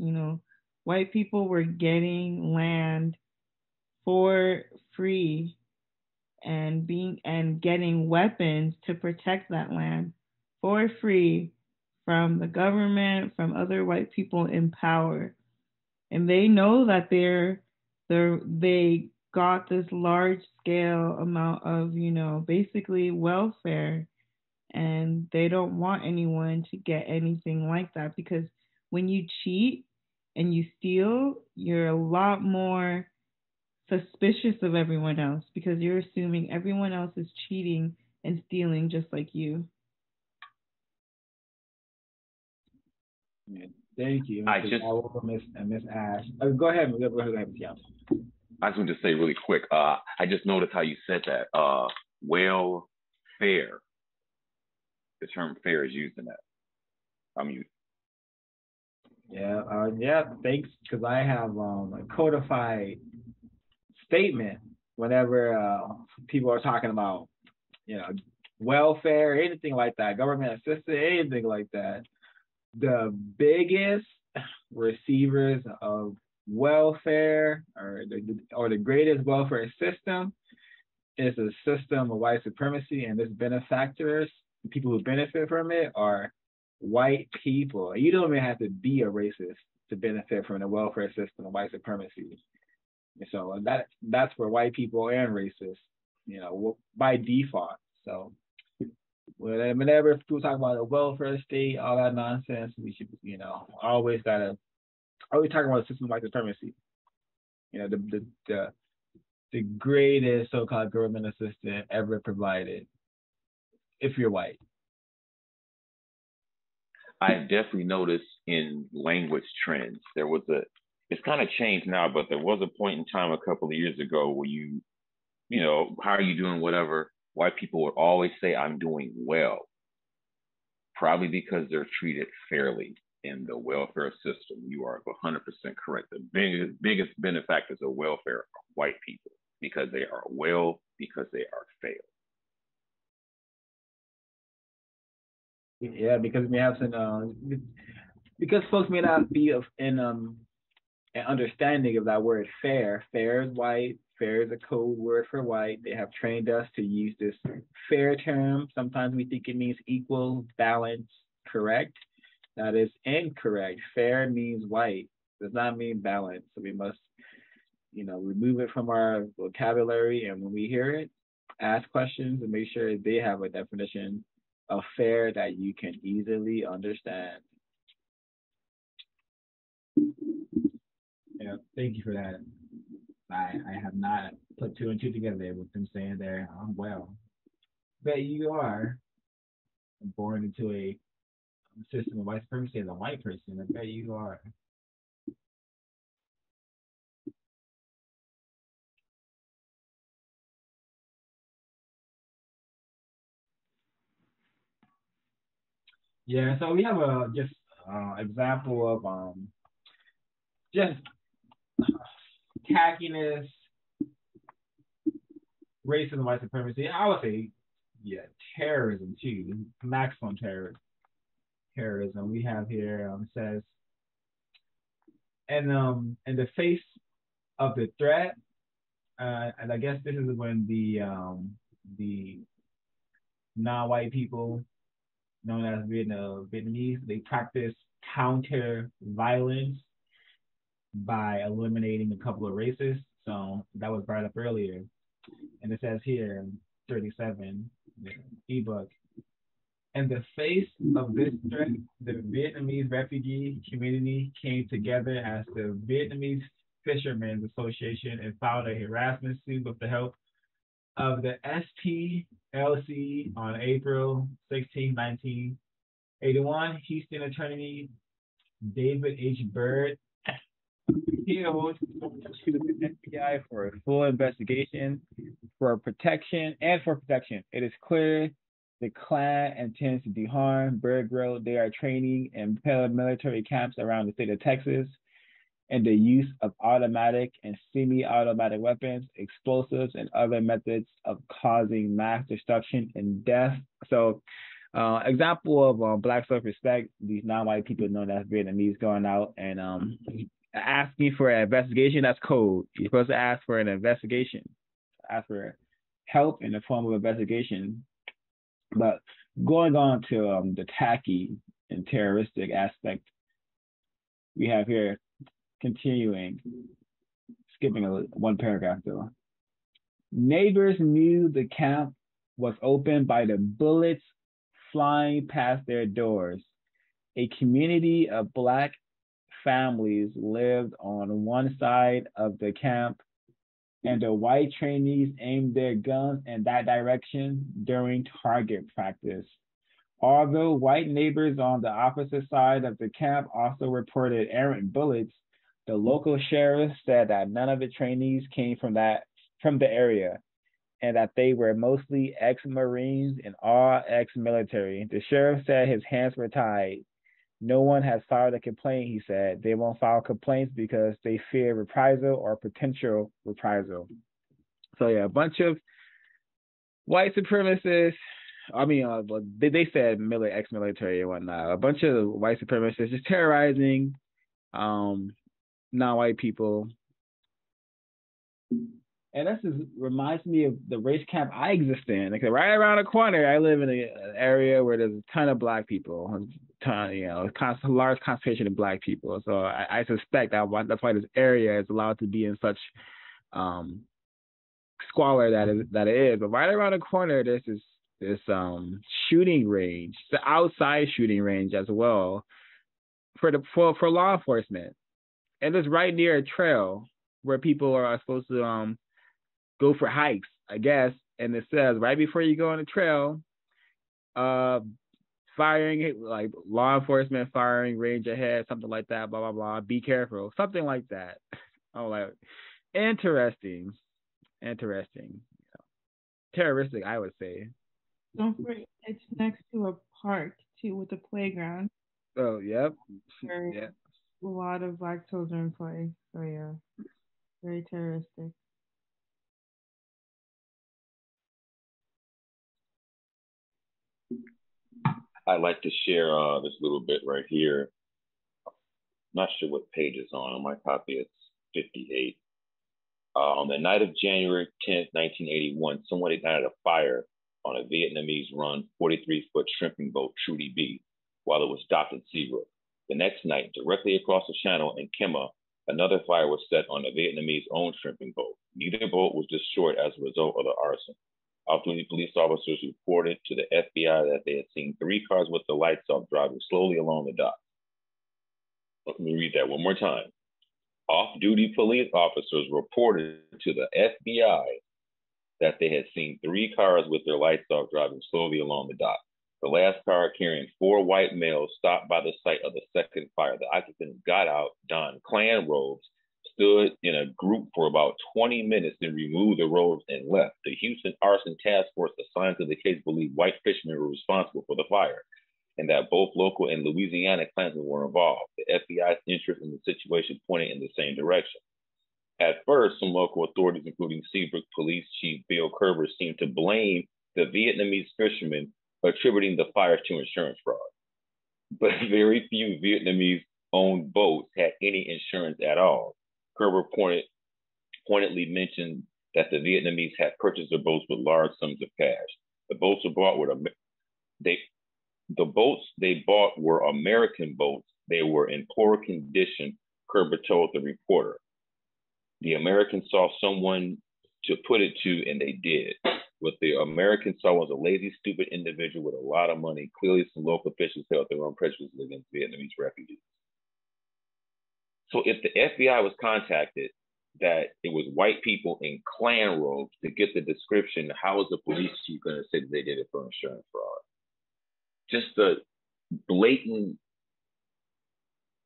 Speaker 4: White people were getting land for free and getting weapons to protect that land for free from the government, from other white people in power. And they know that they got this large scale amount of, basically welfare, and they don't want anyone to get anything like that, because when you cheat and you steal, you're a lot more suspicious of everyone else because you're assuming everyone else is cheating and stealing just like you.
Speaker 6: Yeah, thank you,
Speaker 5: I
Speaker 6: Mr.
Speaker 5: just
Speaker 6: Howell, Miss Ash. Go ahead, yeah.
Speaker 5: I just want to say really quick. I just noticed how you said that. Welfare. The term "fair" is used in that. I'm used.
Speaker 6: Yeah. Thanks, because I have a codified statement whenever people are talking about, welfare, anything like that, government assistance, anything like that. The biggest receivers of welfare or the greatest welfare system is a system of white supremacy, and its benefactors, people who benefit from it, are white people. You don't even have to be a racist to benefit from the welfare system of white supremacy. So that's for white people and racists, by default. So whenever people talk about the welfare state, all that nonsense, we should, always talk about the system of white supremacy. The greatest so-called government assistance ever provided, if you're white.
Speaker 5: I definitely noticed in language trends it's kind of changed now, but there was a point in time a couple of years ago where how are you doing, whatever, white people would always say, I'm doing well, probably because they're treated fairly in the welfare system. You are 100% correct. The biggest benefactors of welfare are white people because they are well, because they are fair.
Speaker 6: Yeah, because we have some, because folks may not be in an understanding of that word fair. Fair is white. Fair is a code word for white. They have trained us to use this fair term. Sometimes we think it means equal, balance, correct. That is incorrect. Fair means white. Does not mean balance. So we must, remove it from our vocabulary. And when we hear it, ask questions and make sure they have a definition of fair that you can easily understand. Yeah, thank you for that. I have not put two and two together with them saying there, I'm well. Bet you are born into a system of white supremacy as a white person. I bet you are. Yeah, so we have a just example of just tackiness, racism, white supremacy. I would say, terrorism too, maximum terrorism. We have here says, and in the face of the threat, and I guess this is when the non-white people known as Vietnamese, they practice counter violence by eliminating a couple of races. So that was brought up earlier. And it says here, 37, the ebook, in the face of this threat, the Vietnamese refugee community came together as the Vietnamese Fishermen's Association and filed a harassment suit with the help of the SPLC on April 16, 1981. Houston attorney David H. Byrd appealed to the FBI for a full investigation for protection. It is clear the Klan intends to do harm. Byrd wrote, they are training in paramilitary camps around the state of Texas and the use of automatic and semi-automatic weapons, explosives, and other methods of causing mass destruction and death. So, example of Black self-respect, these non-white people known as Vietnamese going out and asking for an investigation. That's code. You're supposed to ask for an investigation, ask for help in the form of investigation. But going on to the tacky and terroristic aspect, we have here, continuing, skipping one paragraph though. Neighbors knew the camp was open by the bullets flying past their doors. A community of Black families lived on one side of the camp and the white trainees aimed their guns in that direction during target practice. Although white neighbors on the opposite side of the camp also reported errant bullets, the local sheriff said that none of the trainees came from the area, and that they were mostly ex-Marines and all ex-military. The sheriff said his hands were tied. No one has filed a complaint, he said. They won't file complaints because they fear reprisal or potential reprisal. So yeah, a bunch of white supremacists. I mean, they said ex-military and whatnot. A bunch of white supremacists just terrorizing non-white people. And this reminds me of the race camp I exist in. Like right around the corner, I live in an area where there's a ton of black people, a large concentration of black people. So I suspect that's why this area is allowed to be in such squalor that it is. But right around the corner, there's this shooting range, the outside shooting range as well for law enforcement, and it's right near a trail where people are supposed to go for hikes, I guess. And it says right before you go on the trail, firing, like law enforcement firing range ahead, something like that, blah blah blah. Be careful, something like that. I'm like, interesting. Terroristic, I would say.
Speaker 4: Don't forget, it's next to a park too with a playground.
Speaker 6: Oh, yep.
Speaker 4: Yeah. A lot of black children play. So yeah, very terroristic.
Speaker 5: I'd like to share this little bit right here. Not sure what page it's on my copy, it's 58. On the night of January 10th, 1981, someone ignited a fire on a Vietnamese-run 43-foot shrimping boat, Trudy B, while it was docked in Seabrook. The next night, directly across the channel in Kemah, another fire was set on a Vietnamese-owned shrimping boat. Neither boat was destroyed as a result of the arson. Off-duty police officers reported to the FBI that they had seen 3 cars with the lights off driving slowly along the dock. Let me read that one more time. Off-duty police officers reported to the FBI that they had seen 3 cars with their lights off driving slowly along the dock. The last car, carrying 4 white males, stopped by the site of the second fire. The occupants got out, donned Klan robes, stood in a group for about 20 minutes, then removed the robes and left. The Houston Arson Task Force assigned to the case believed white fishermen were responsible for the fire, and that both local and Louisiana Klansmen were involved. The FBI's interest in the situation pointed in the same direction. At first, some local authorities, including Seabrook Police Chief Bill Kerber, seemed to blame the Vietnamese fishermen, attributing the fires to insurance fraud. But very few Vietnamese-owned boats had any insurance at all. Kerber pointedly mentioned that the Vietnamese had purchased their boats with large sums of cash. The boats were bought The boats they bought were American boats. They were in poor condition, Kerber told the reporter. The Americans saw someone to put it to, and they did. What the Americans saw was a lazy, stupid individual with a lot of money. Clearly, some local officials held their own prejudices against Vietnamese refugees. So if the FBI was contacted that it was white people in Klan robes to get the description, how is the police chief going to say that they did it for insurance fraud? Just a blatant,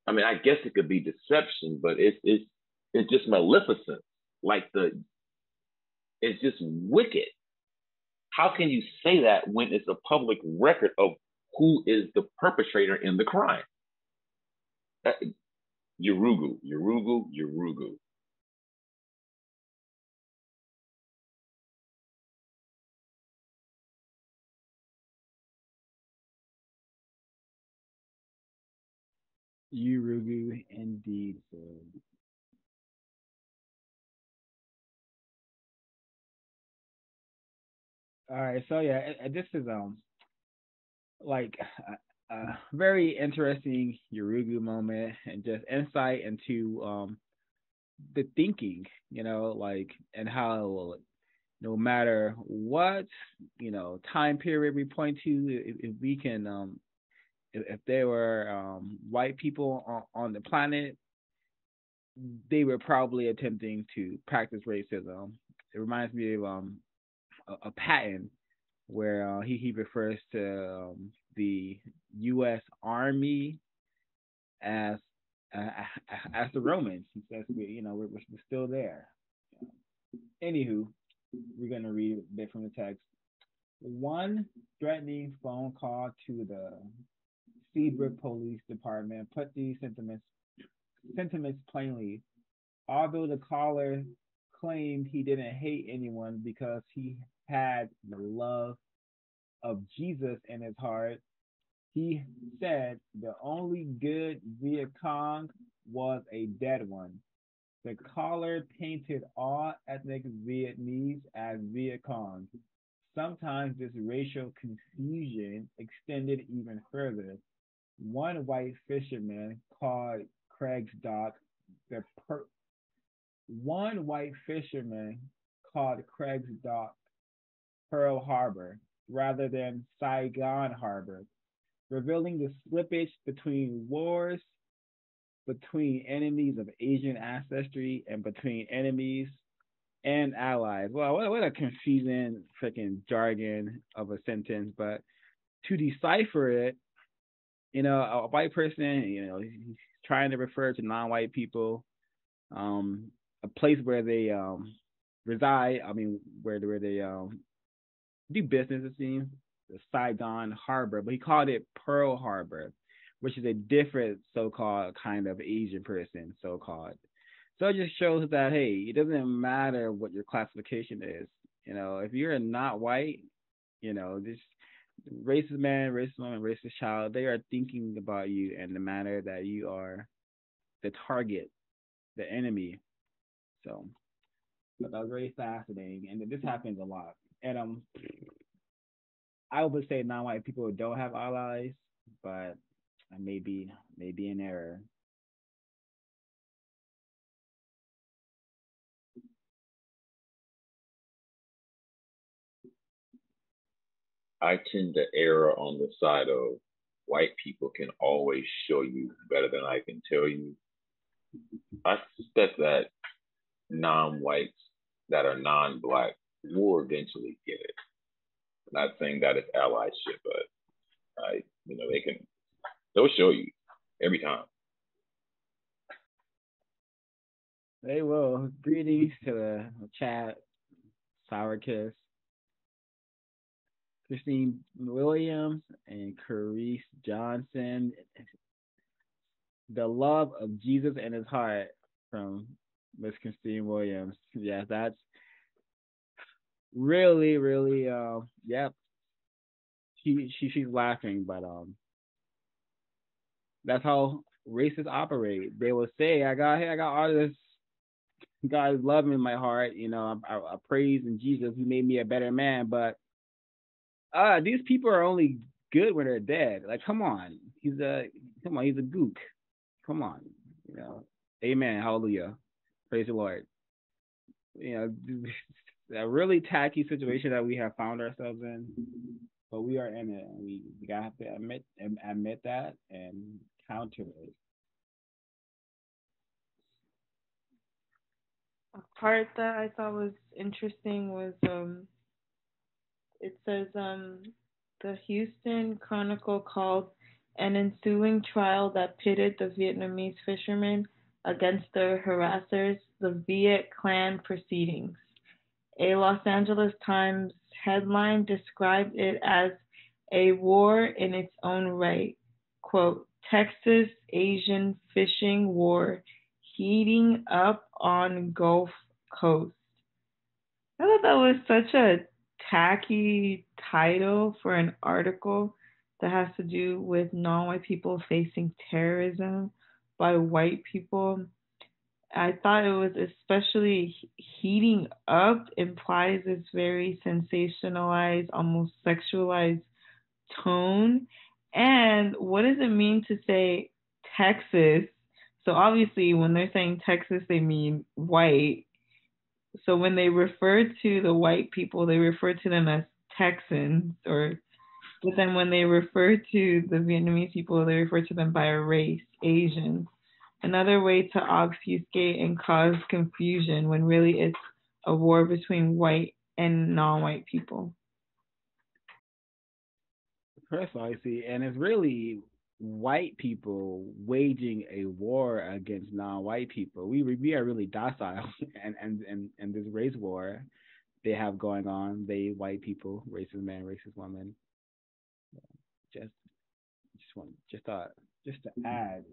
Speaker 5: I mean, I guess it could be deception, but it's just maleficent. It's just wicked. How can you say that when it's a public record of who is the perpetrator in the crime? Yurugu.
Speaker 6: Yurugu, indeed. All right, so yeah, this is like a very interesting Yurugu moment and just insight into the thinking, and how no matter what time period we point to, if we can if there were white people on the planet, they were probably attempting to practice racism. It reminds me of a Patton where he refers to the U.S. Army as uh, as the Romans. He says we're still there. Anywho, we're gonna read a bit from the text. One threatening phone call to the Seabrook Police Department put these sentiments plainly. Although the caller claimed he didn't hate anyone because he had the love of Jesus in his heart, he said the only good Viet Cong was a dead one. The caller painted all ethnic Vietnamese as Viet Cong. Sometimes this racial confusion extended even further. One white fisherman called Craig's Dock the per- One white fisherman called Craig's Dock Pearl Harbor rather than Saigon Harbor, revealing the slippage between wars between enemies of Asian ancestry and between enemies and allies. Well, what a confusing freaking jargon of a sentence, but to decipher it, a white person, he's trying to refer to non-white people, a place where they reside. I mean, where they do business. It seems the Saigon Harbor, but he called it Pearl Harbor, which is a different so-called kind of Asian person, so-called. So it just shows that hey, it doesn't matter what your classification is. If you're not white, this racist man, racist woman, racist child, they are thinking about you and the manner that you are the target, the enemy. So, but that was very fascinating, and this happens a lot. And I would say non-white people don't have allies, but I may be in error.
Speaker 5: I tend to err on the side of white people can always show you better than I can tell you. I suspect that non-whites that are non-black will eventually get it. Not saying that it's allyship, but they'll show you every time.
Speaker 6: They will. Greetings to the chat, Sour Kiss, Christine Williams, and Carice Johnson. The love of Jesus in his heart from Miss Christine Williams. Yeah, that's really, really. Yep. She's laughing, but that's how racists operate. They will say, I got all this God's love in my heart. I praise in Jesus. He made me a better man, but these people are only good when they're dead. Like, come on, he's a gook. Come on, Amen, hallelujah, praise the Lord. A really tacky situation that we have found ourselves in, but we are in it. We gotta have to admit that and counter it.
Speaker 4: A part that I thought was interesting was it says the Houston Chronicle called an ensuing trial that pitted the Vietnamese fishermen against their harassers the Viet Clan proceedings. A Los Angeles Times headline described it as a war in its own right. Quote, Texas Asian fishing war heating up on Gulf Coast. I thought that was such a tacky title for an article that has to do with non-white people facing terrorism by white people. I thought it was especially heating up implies this very sensationalized, almost sexualized tone. And what does it mean to say Texas? So obviously when they're saying Texas, they mean white. So when they refer to the white people, they refer to them as Texans, but then when they refer to the Vietnamese people, they refer to them by a race, Asians. Another way to obfuscate and cause confusion when really it's a war between white and non-white people.
Speaker 6: Precisely, and it's really white people waging a war against non-white people. We are really docile, and this race war they have going on. They white people, racist man, racist woman. Just to add.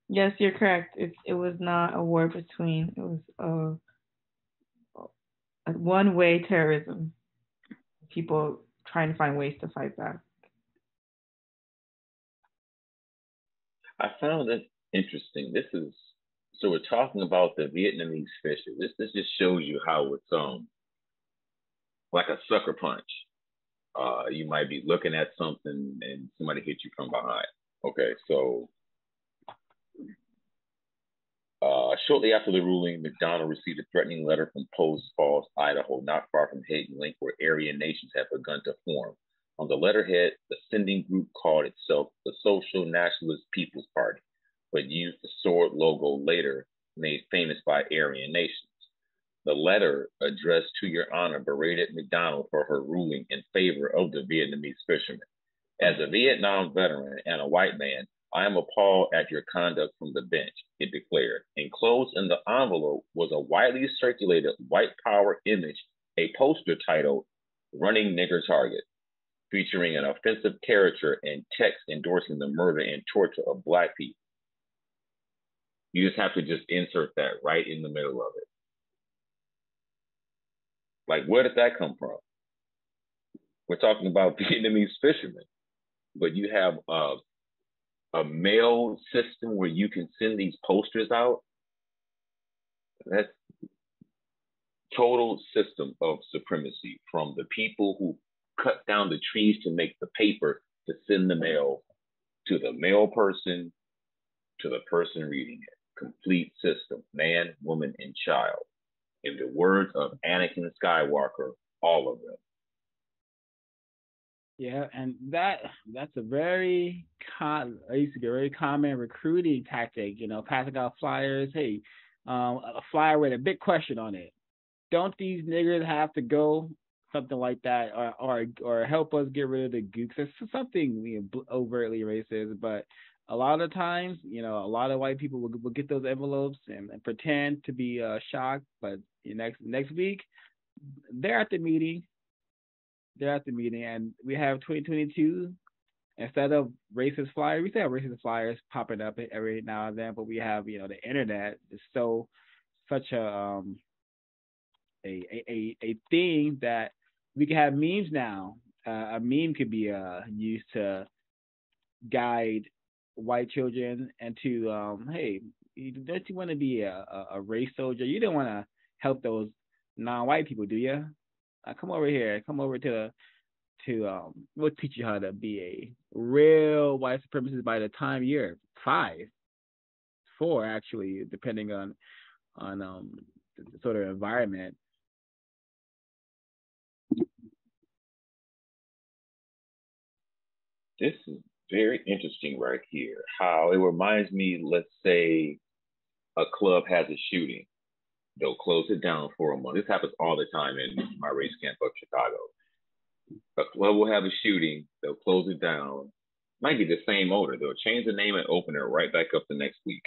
Speaker 4: Yes, you're correct. It was not a war between. It was a one-way terrorism. People trying to find ways to fight back.
Speaker 5: I found it interesting. So we're talking about the Vietnamese fisher. This just shows you how it's like a sucker punch. You might be looking at something and somebody hit you from behind. Okay, so shortly after the ruling, McDonald received a threatening letter from Post Falls, Idaho, not far from Hayden Lake, where Aryan nations had begun to form. On the letterhead, the sending group called itself the Social Nationalist People's Party, but used the sword logo later made famous by Aryan nations. The letter, addressed to Your Honor, berated McDonald for her ruling in favor of the Vietnamese fishermen. As a Vietnam veteran and a white man, I am appalled at your conduct from the bench, it declared. Enclosed in the envelope was a widely circulated white power image, a poster titled Running Nigger Target, featuring an offensive caricature and text endorsing the murder and torture of Black people. You just have to just insert that right in the middle of it. Like, where did that come from? We're talking about Vietnamese fishermen, but you have a mail system where you can send these posters out. That's total system of supremacy from the people who cut down the trees to make the paper to send the mail to the mail person to the person reading it. Complete system, man, woman, and child. In the words of Anakin Skywalker, all of them.
Speaker 6: Yeah, and that's a very common recruiting tactic. You know, passing out flyers. Hey, a flyer with a big question on it. Don't these niggers have to go? Something like that, or help us get rid of the gooks. It's something overtly racist, but a lot of times, you know, a lot of white people will get those envelopes and pretend to be shocked, but next week they're at the meeting. They're at the meeting, and we have 2022. Instead of racist flyers, we still have racist flyers popping up every now and then, but we have, you know, the internet is such a thing that we can have memes now. A meme could be used to guide white children into hey, don't you want to be a race soldier? You don't want to help those non-white people, do you? Come over here. Come over to we'll teach you how to be a real white supremacist by the time you're 5, 4 actually, depending on the sort of environment.
Speaker 5: This is very interesting right here. How it reminds me, let's say a club has a shooting. They'll close it down for a month. This happens all the time in my race camp of Chicago. A club will have a shooting. They'll close it down. Might be the same owner. They'll change the name and open it right back up the next week.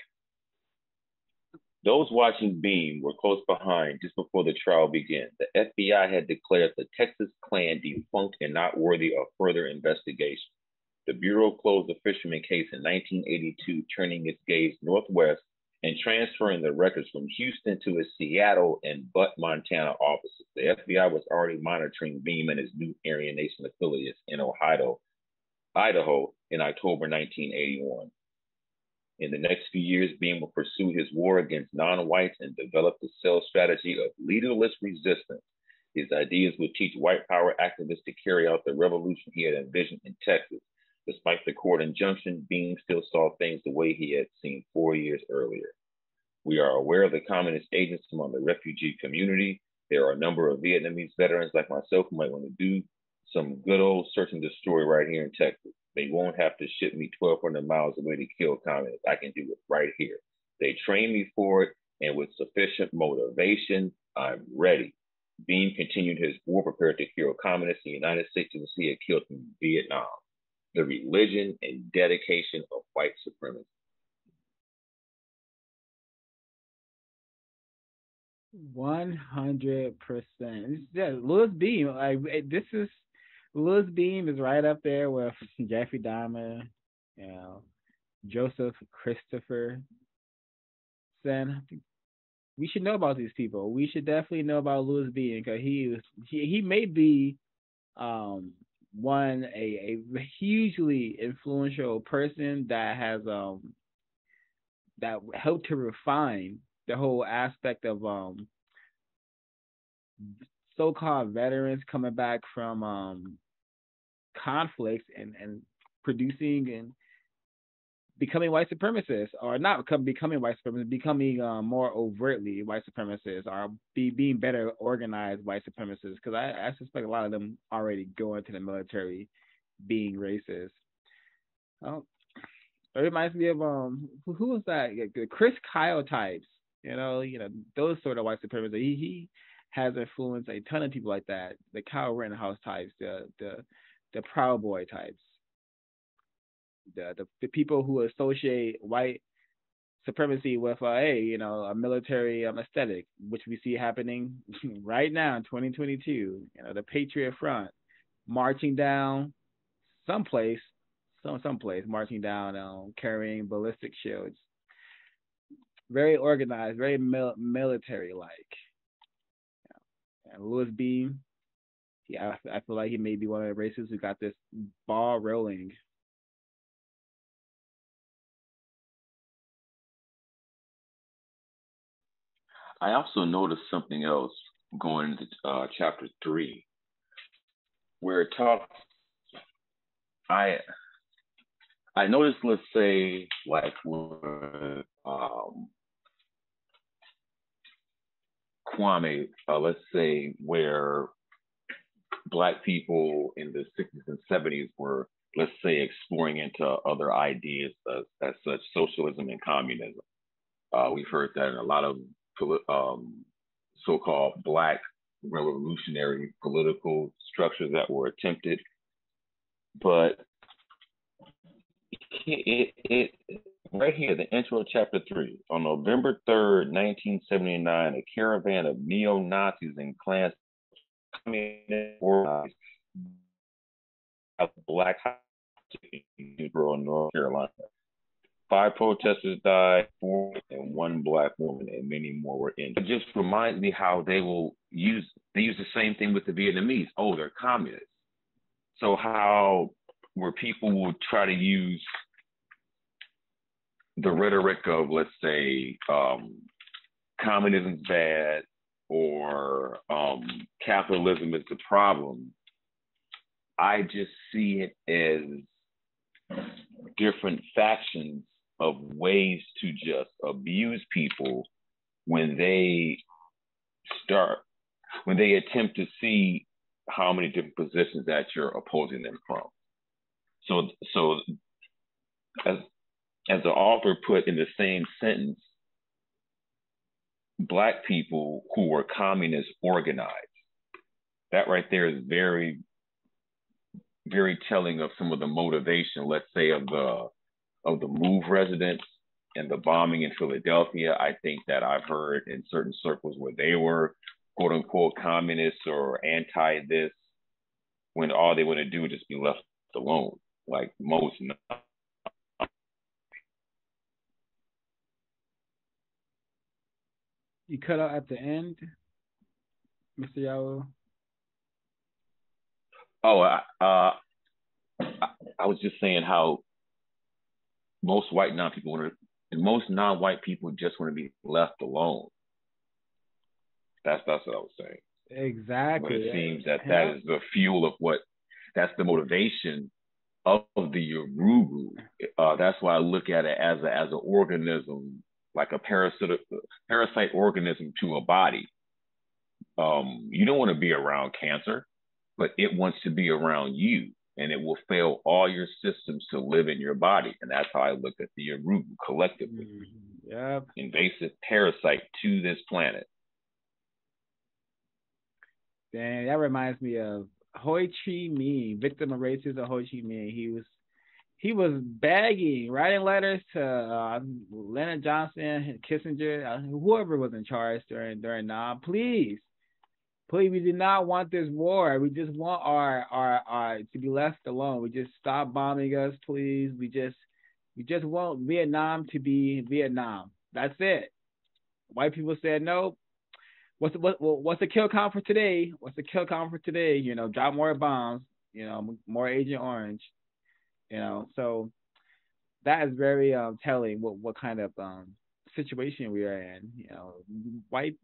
Speaker 5: Those watching Beam were close behind just before the trial began. The FBI had declared the Texas Klan defunct and not worthy of further investigation. The Bureau closed the fisherman case in 1982, turning its gaze northwest and transferring the records from Houston to its Seattle and Butte, Montana offices. The FBI was already monitoring Beam and his new Aryan Nation affiliates in Idaho in October 1981. In the next few years, Beam will pursue his war against non-whites and develop the sales strategy of leaderless resistance. His ideas would teach white power activists to carry out the revolution he had envisioned in Texas. Despite the court injunction, Beam still saw things the way he had seen 4 years earlier. We are aware of the communist agents among the refugee community. There are a number of Vietnamese veterans like myself who might want to do some good old search and destroy right here in Texas. They won't have to ship me 1,200 miles away to kill communists. I can do it right here. They train me for it, and with sufficient motivation, I'm ready. Beam continued his war prepared to kill communists in the United States as he had killed in Vietnam. The religion and dedication of white supremacy.
Speaker 6: 100%. Yeah, Louis Beam. Louis Beam is right up there with Jeffrey Dahmer, you know, Joseph Christopher. Then we should know about these people. We should definitely know about Louis Beam because he may be one a hugely influential person that has that helped to refine the whole aspect of so-called veterans coming back from conflicts and producing and becoming white supremacists, or not becoming white supremacists, becoming more overtly white supremacists, or being better organized white supremacists. Because I suspect a lot of them already go into the military being racist. It reminds me of who was that? The Chris Kyle types. You know those sort of white supremacists. He has influenced a ton of people like that. The Kyle Rittenhouse types, the Proud Boy types, the people who associate white supremacy with a military aesthetic, which we see happening right now in 2022. The Patriot Front marching down someplace, marching down, carrying ballistic shields. Very organized, very military-like. And Louis Beam, I feel like he may be one of the racists who got this ball rolling.
Speaker 5: I also noticed something else going into chapter 3, where it talks. I noticed, let's say, like with Kwame, let's say, where Black people in the 60s and 70s were, let's say, exploring into other ideas as such socialism and communism. We've heard that in a lot of so-called Black revolutionary political structures that were attempted. But it right here, the intro of chapter 3, on November 3rd, 1979, a caravan of neo-Nazis and Klan organized a Black house in North Carolina. 5 protesters died, 4 and 1 Black woman, and many more were injured. It just reminds me how they use the same thing with the Vietnamese. Oh, they're communists. So where people will try to use the rhetoric of, let's say, communism's bad or capitalism is the problem, I just see it as different factions of ways to just abuse people when they attempt to see how many different positions that you're opposing them from. So as the author put in the same sentence, Black people who were communist organized. That right there is very, very telling of some of the motivation, let's say, of the MOVE residents and the bombing in Philadelphia. I think that I've heard in certain circles where they were quote unquote communists or anti this, when all they want to do is just be left alone, like most.
Speaker 6: You cut out at the end, Mr. Yao.
Speaker 5: Oh, I was just saying how most non-white people just want to be left alone. That's what I was saying.
Speaker 6: Exactly.
Speaker 5: But it seems that is the fuel of that's the motivation of the Yorubu. That's why I look at it as an organism, like a parasite organism to a body. You don't want to be around cancer, but it wants to be around you. and it will fail all your systems to live in your body. And that's how I look at the Arugu collectively.
Speaker 6: Yep.
Speaker 5: Invasive parasite to this planet.
Speaker 6: Dang, that reminds me of Ho Chi Minh, victim of racism. Ho Chi Minh. He was begging, writing letters to Leonard Johnson, Kissinger, whoever was in charge during Nam. Please, we do not want this war. We just want our to be left alone. We just stop bombing us, please. We just want Vietnam to be Vietnam. That's it. White people said no. What's the kill count for today? What's the kill count for today? You know, drop more bombs. You know, more Agent Orange. You know, so that is very telling what kind of situation we are in. You know,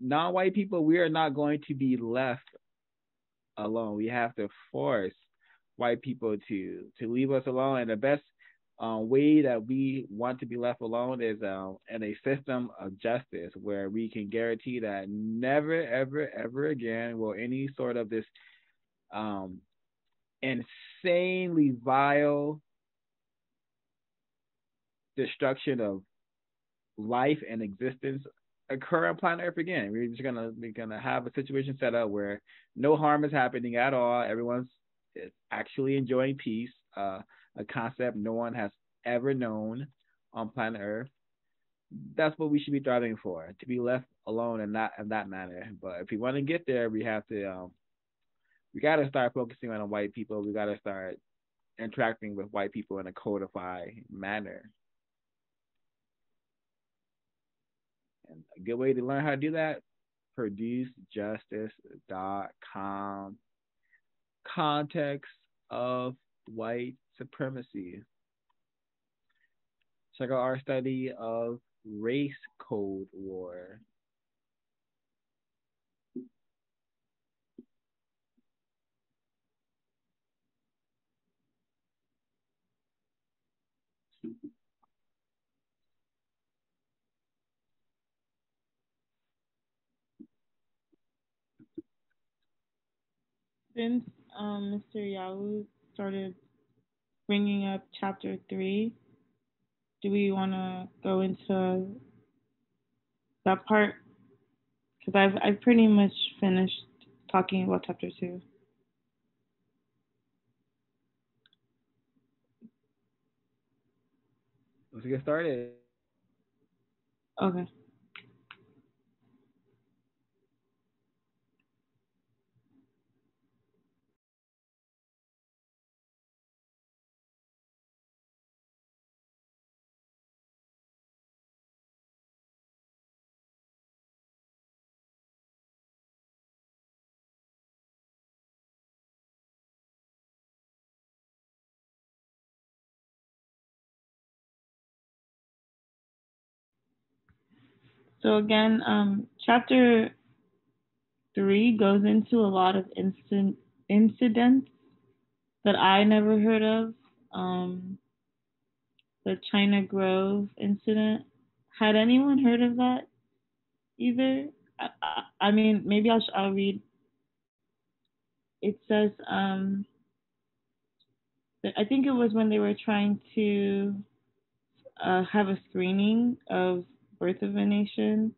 Speaker 6: non-white people, we are not going to be left alone. We have to force white people to leave us alone, and the best way that we want to be left alone is in a system of justice where we can guarantee that never, ever, ever again will any sort of this insanely vile destruction of life and existence occur on planet Earth again. We're gonna have a situation set up where no harm is happening at all. Everyone's is actually enjoying peace, a concept no one has ever known on planet Earth. That's what we should be striving for, to be left alone and not in that manner. But if we want to get there, we have to we got to start focusing on white people. We got to start interacting with white people in a codified manner. And a good way to learn how to do that, producejustice.com. Context of white supremacy. Check out our study of race code war.
Speaker 4: Since Mr. Yahoo started bringing up chapter 3, do we want to go into that part? Because I've pretty much finished talking about chapter 2.
Speaker 6: Let's get started.
Speaker 4: Okay. So again, chapter 3 goes into a lot of incidents that I never heard of. The China Grove incident. Had anyone heard of that either? I mean, maybe I'll read. It says, I think it was when they were trying to have a screening of Birth of a Nation.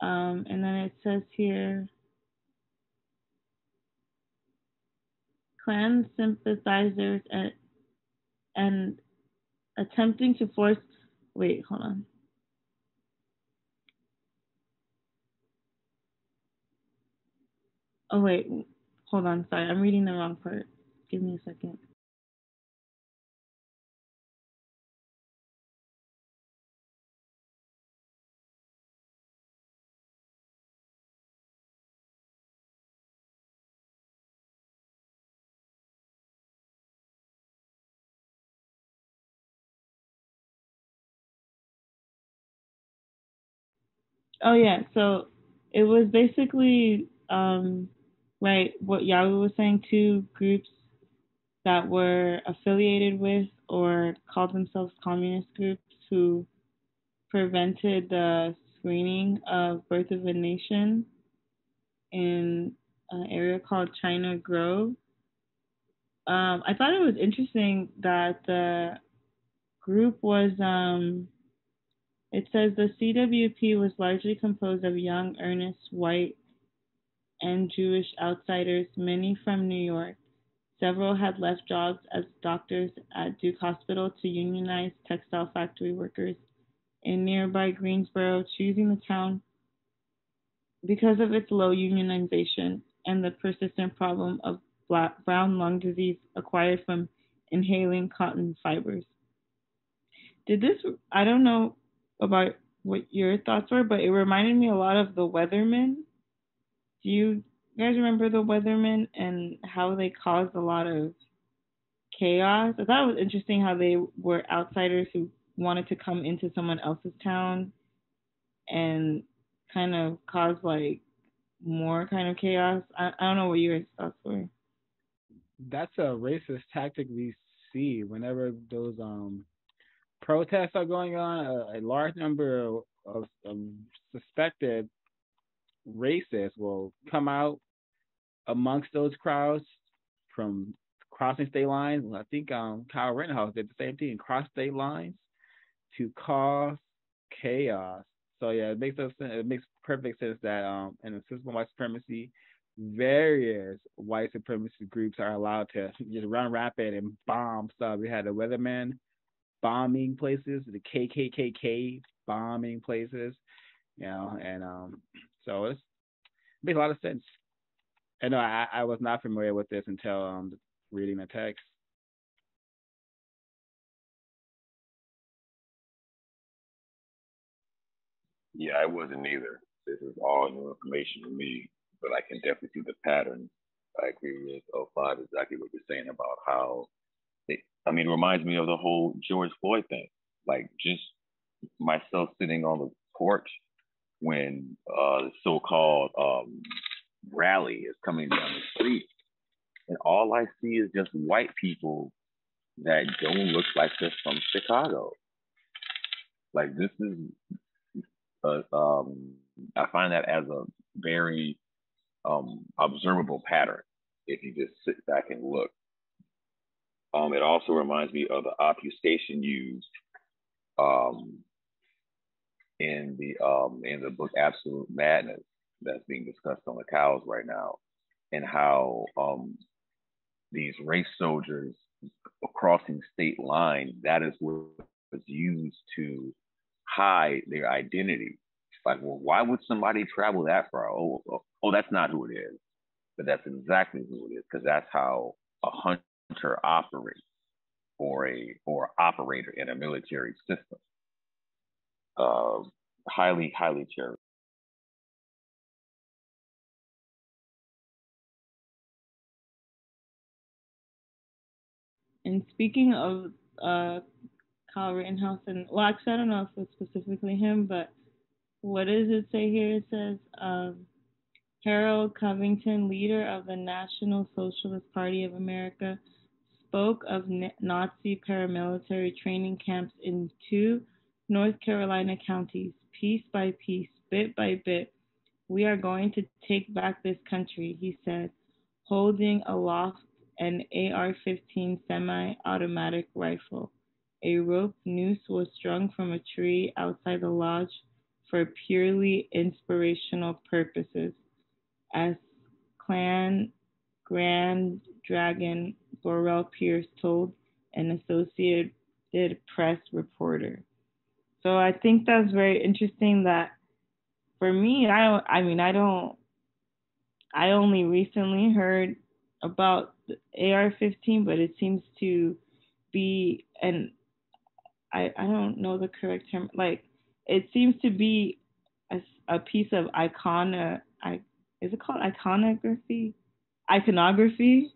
Speaker 4: And then it says here, Klan sympathizers and attempting to force. Wait, hold on. Oh wait, hold on. Sorry, I'm reading the wrong part. Give me a second. Oh yeah, so it was basically right what Yahoo was saying. Two groups that were affiliated with or called themselves communist groups who prevented the screening of Birth of a Nation in an area called China Grove. I thought it was interesting that the group was, it says the CWP was largely composed of young, earnest, white, and Jewish outsiders, many from New York. Several had left jobs as doctors at Duke Hospital to unionize textile factory workers in nearby Greensboro, choosing the town because of its low unionization and the persistent problem of brown lung disease acquired from inhaling cotton fibers. Did this, I don't know about what your thoughts were, but it reminded me a lot of the Weathermen. Do you guys remember the Weathermen and how they caused a lot of chaos? I thought it was interesting how they were outsiders who wanted to come into someone else's town and kind of cause like more kind of chaos. I don't know what your thoughts were.
Speaker 6: That's a racist tactic we see whenever those protests are going on. A large number of suspected racists will come out amongst those crowds from crossing state lines. I think Kyle Rittenhouse did the same thing, cross state lines to cause chaos. So yeah, it makes perfect sense that in the system of white supremacy, various white supremacist groups are allowed to just run rapid and bomb stuff. We had the Weathermen bombing places, the KKK bombing places, and so it makes a lot of sense. I know I was not familiar with this until reading the text.
Speaker 5: Yeah, I wasn't either. This is all new information to me, but I can definitely see the pattern. I agree with O5 exactly what you're saying about how it reminds me of the whole George Floyd thing. Like just myself sitting on the porch when the so-called rally is coming down the street, and all I see is just white people that don't look like they're from Chicago. Like this is I find that as a very observable pattern if you just sit back and look. It also reminds me of the obfuscation used um, in the book Absolute Madness that's being discussed on the cows right now, and how these race soldiers crossing state lines, that is what was used to hide their identity. Like, well, why would somebody travel that far? Oh, that's not who it is. But that's exactly who it is, because that's how a hunter operates, or operator in a military system. Uh, highly cherished.
Speaker 4: And speaking of Kyle Rittenhouse, and well, actually, I don't know if it's specifically him, but what does it say here? It says Harold Covington, leader of the National Socialist Party of America, spoke of Nazi paramilitary training camps in 2 North Carolina counties. Piece by piece, bit by bit, we are going to take back this country, he said, holding aloft an AR-15 semi-automatic rifle. A rope noose was strung from a tree outside the lodge for purely inspirational purposes, as Klan Grand Dragon Burrell Pierce told an Associated Press reporter. So I think that's very interesting that for me, I only recently heard about the AR-15, but it seems to be, and I don't know the correct term, like it seems to be a piece of is it called iconography? Iconography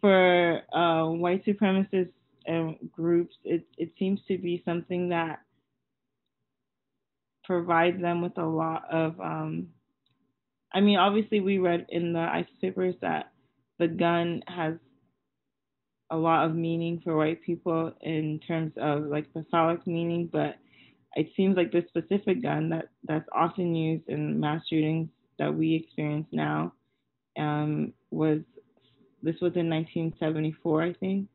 Speaker 4: for white supremacist groups. It seems to be something that provides them with a lot of obviously we read in the ISIS papers that the gun has a lot of meaning for white people in terms of like the symbolic meaning, but it seems like this specific gun that's often used in mass shootings that we experience now was this was in 1974, I think.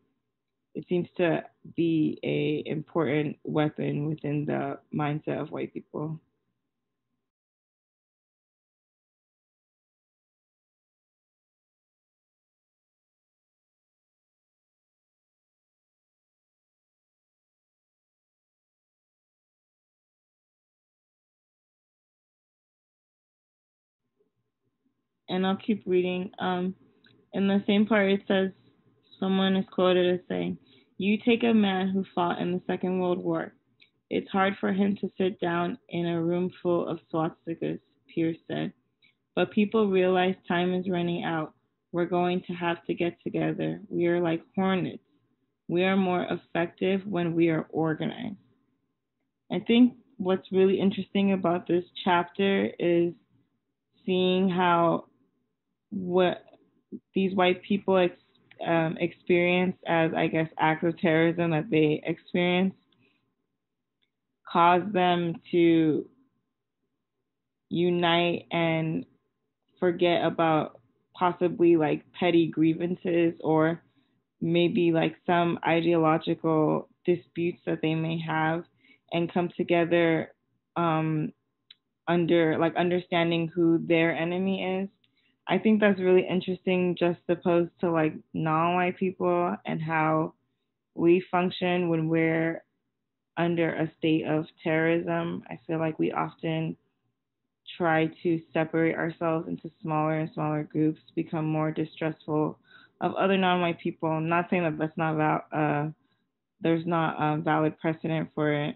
Speaker 4: It seems to be a important weapon within the mindset of white people. And I'll keep reading. In the same part, it says, someone is quoted as saying, "You take a man who fought in the Second World War. It's hard for him to sit down in a room full of swastikas," Pierce said. "But people realize time is running out. We're going to have to get together. We are like hornets. We are more effective when we are organized." I think what's really interesting about this chapter is seeing how what these white people experience as, I guess, acts of terrorism that they experience cause them to unite and forget about possibly like petty grievances or maybe like some ideological disputes that they may have and come together under like understanding who their enemy is. I think that's really interesting, just opposed to like non-white people and how we function when we're under a state of terrorism. I feel like we often try to separate ourselves into smaller and smaller groups, become more distrustful of other non-white people. Not saying that that's not there's not a valid precedent for it,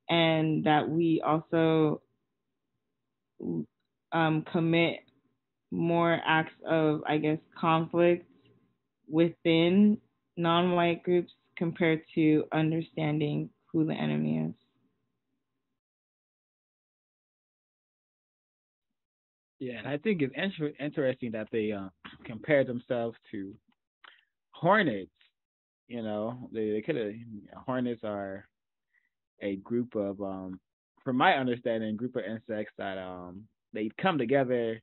Speaker 4: and that we also commit more acts of, I guess, conflict within non-white groups compared to understanding who the enemy is.
Speaker 6: Yeah, and I think it's interesting that they compare themselves to hornets. They could have. Hornets are a group of, from my understanding, group of insects that they come together,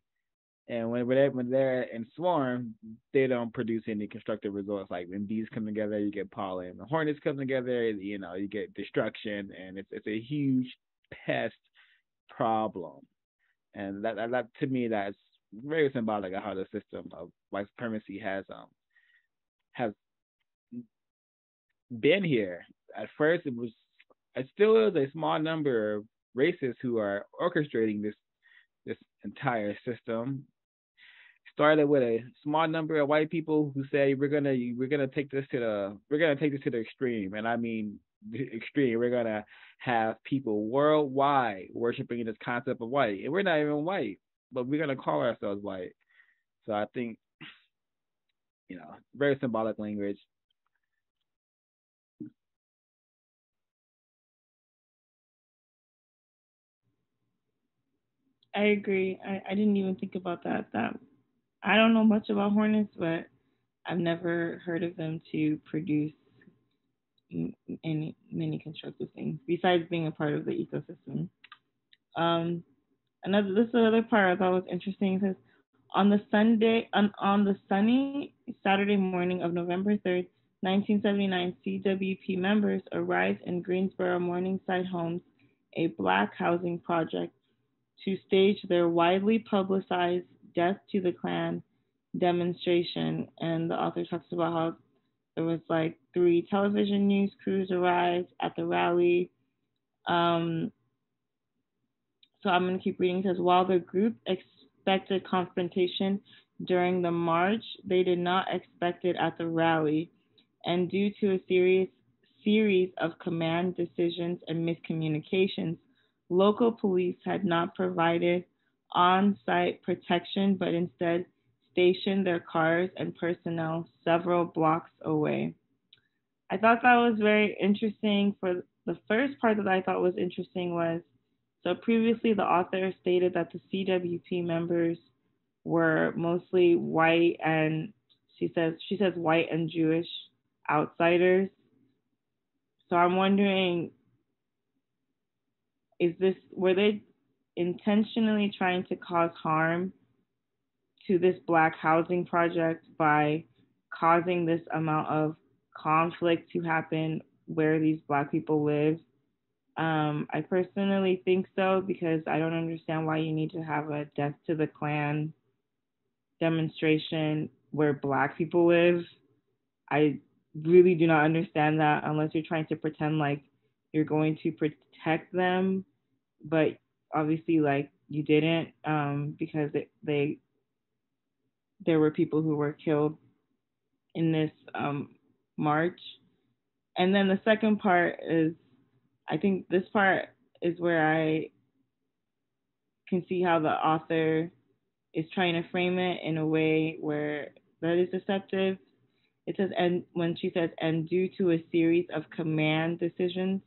Speaker 6: and when they're in swarm, they don't produce any constructive results. Like when bees come together, you get pollen. When hornets come together, you get destruction, and it's a huge pest problem. And that to me, that's very symbolic of how the system of white supremacy has been here. At first, it still is a small number of races who are orchestrating this entire system. Started with a small number of white people who say we're gonna take this to the extreme, and I mean the extreme. We're gonna have people worldwide worshiping this concept of white, and we're not even white, but we're gonna call ourselves white. So I think very symbolic language.
Speaker 4: I agree. I didn't even think about that. That I don't know much about hornets, but I've never heard of them to produce many constructive things besides being a part of the ecosystem. Um, this is another part I thought was interesting. It says on the sunny Saturday morning of November 3rd, 1979, CWP members arrived in Greensboro Morningside Homes, a black housing project, to stage their widely publicized Death to the Klan demonstration. And the author talks about how there was like 3 television news crews arrived at the rally. So I'm going to keep reading. It says, while the group expected confrontation during the march, they did not expect it at the rally. And due to a series of command decisions and miscommunications, local police had not provided on-site protection, but instead stationed their cars and personnel several blocks away. I thought that was very interesting. For the first part that I thought was interesting was, so previously the author stated that the CWP members were mostly white, and she says white and Jewish outsiders. So I'm wondering, were they intentionally trying to cause harm to this black housing project by causing this amount of conflict to happen where these Black people live. I personally think so because I don't understand why you need to have a death to the Klan demonstration where Black people live. I really do not understand that unless you're trying to pretend like you're going to protect them, but obviously like you didn't, because there were people who were killed in this march. And then the second part is, I think this part is where I can see how the author is trying to frame it in a way where that is deceptive. It says, and when she says, and due to a series of command decisions,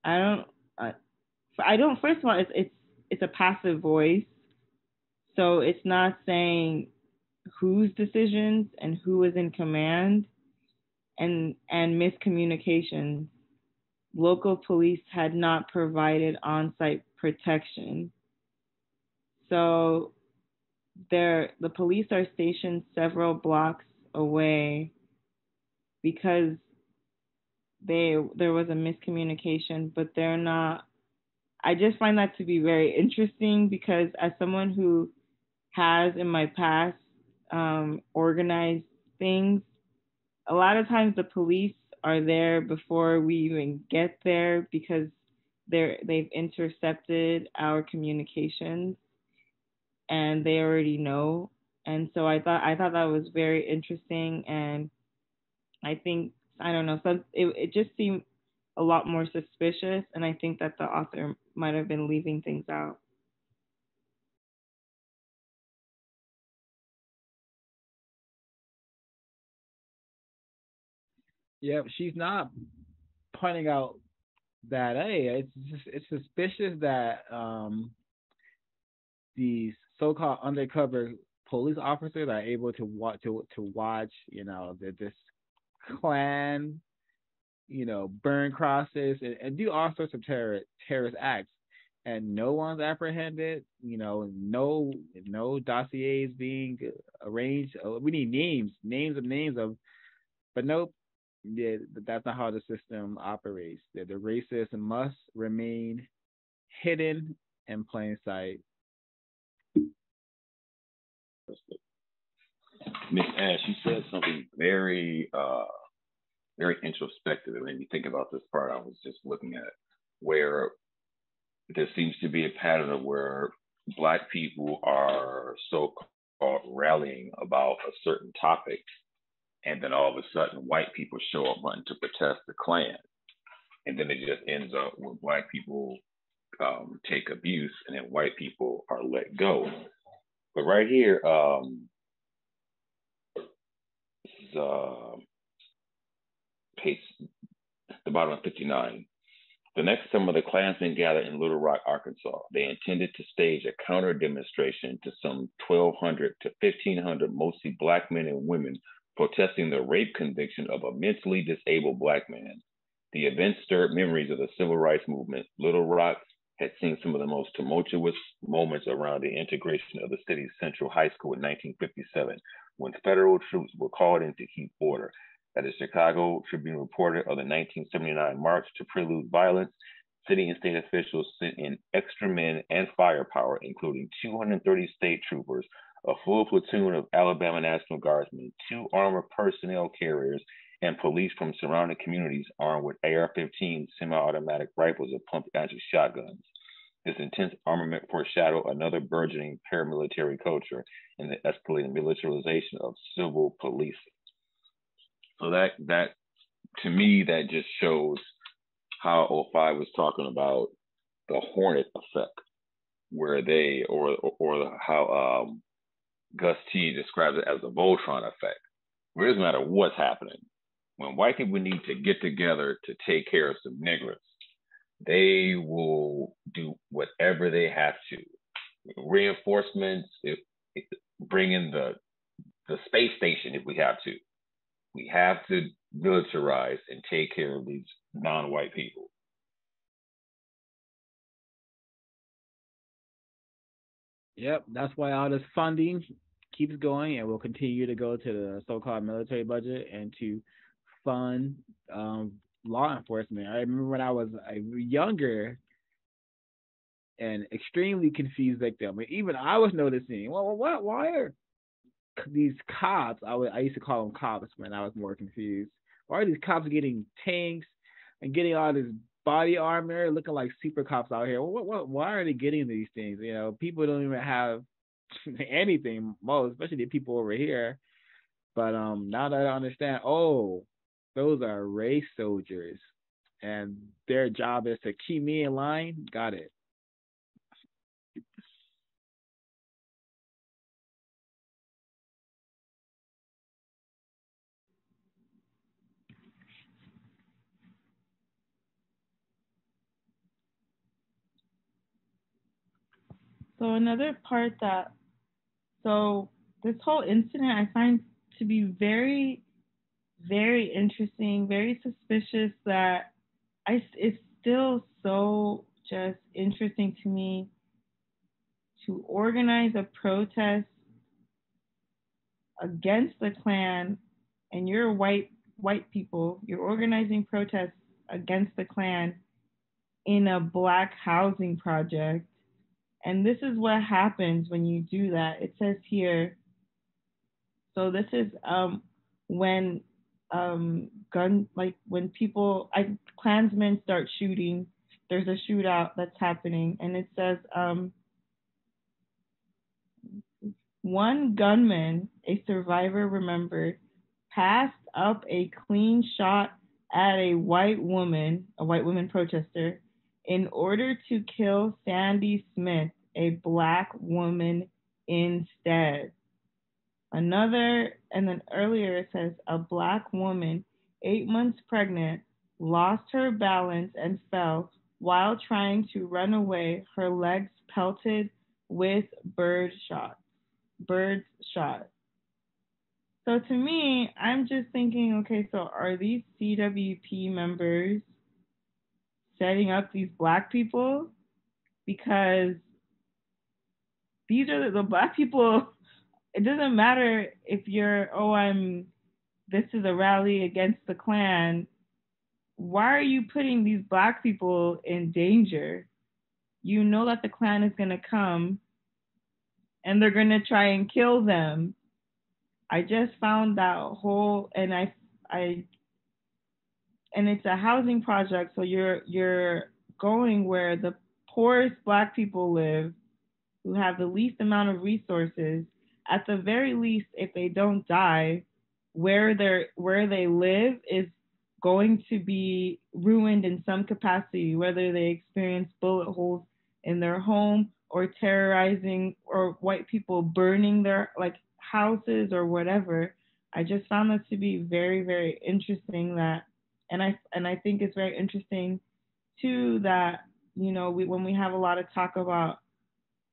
Speaker 4: I don't. First of all, it's a passive voice, so it's not saying whose decisions and who is in command, and miscommunications. Local police had not provided on-site protection, so the police are stationed several blocks away because there was a miscommunication, but they're not. I just find that to be very interesting because as someone who has in my past organized things, a lot of times the police are there before we even get there because they've intercepted our communications and they already know. And so I thought that was very interesting, and I think, I don't know, it just seemed a lot more suspicious, and I think that the author might have been leaving things out.
Speaker 6: Yeah, she's not pointing out that, hey, it's suspicious that these so-called undercover police officers are able to watch, this Klan, burn crosses and do all sorts of terrorist acts, and no one's apprehended. No dossiers being arranged. We need names of, but nope. Yeah, that's not how the system operates. The racist must remain hidden in plain sight.
Speaker 5: Miss Ash, you said something very, very introspective. It made me think about this part I was just looking at, where there seems to be a pattern of where Black people are so-called rallying about a certain topic, and then all of a sudden white people show up wanting to protest the Klan, and then it just ends up where Black people take abuse, and then white people are let go. But right here, this is page, the bottom of 59. The next summer, the Klansmen gathered in Little Rock, Arkansas. They intended to stage a counter demonstration to some 1,200 to 1,500 mostly Black men and women protesting the rape conviction of a mentally disabled Black man. The event stirred memories of the civil rights movement. Little Rock had seen some of the most tumultuous moments around the integration of the city's Central High School in 1957, when federal troops were called in to keep order. As the Chicago Tribune reported of the 1979 march to prelude violence, city and state officials sent in extra men and firepower, including 230 state troopers, a full platoon of Alabama National Guardsmen, 2 armored personnel carriers, and police from surrounding communities armed with AR-15 semi-automatic rifles and pump-action shotguns. This intense armament foreshadowed another burgeoning paramilitary culture and the escalating militarization of civil policing. So that to me, that just shows how 05 was talking about the Hornet effect, where they, or how Gus T describes it as the Voltron effect, where it doesn't matter what's happening. When white people need to get together to take care of some niggers, they will do whatever they have to. Reinforcements, bring in the space station if we have to. We have to militarize and take care of these non-white people.
Speaker 6: Yep, that's why all this funding keeps going and will continue to go to the so-called military budget and to fund um, law enforcement. I remember when I was younger and extremely confused victim. Even I was noticing, well, what? Why are these cops? I used to call them cops when I was more confused. Why are these cops getting tanks and getting all this body armor, looking like super cops out here? Why are they getting these things? You know, people don't even have anything, most especially the people over here. But now that I understand, oh, those are race soldiers, and their job is to keep me in line. Got it.
Speaker 4: So another part that so this whole incident I find to be very, very interesting, very suspicious that it's still so just interesting to me to organize a protest against the Klan, and you're white people, you're organizing protests against the Klan in a black housing project. And this is what happens when you do that. It says here, so this is when when people Klansmen start shooting, there's a shootout that's happening, and it says one gunman, a survivor remembered, passed up a clean shot at a white woman protester, in order to kill Sandy Smith, a black woman, instead. Another, and then earlier it says, a black woman, 8 months pregnant, lost her balance and fell while trying to run away, her legs pelted with bird shot. So to me, I'm just thinking, okay, so are these CWP members setting up these black people? Because these are the black people. It doesn't matter if you're, this is a rally against the Klan. Why are you putting these black people in danger? You know that the Klan is going to come and they're going to try and kill them. I just found that whole, and and it's a housing project, so you're going where the poorest black people live, who have the least amount of resources. At the very least, if they don't die, where they live is going to be ruined in some capacity, whether they experience bullet holes in their home or terrorizing or white people burning their houses or whatever. I just found that to be very, very interesting, that and I think it's very interesting too that when we have a lot of talk about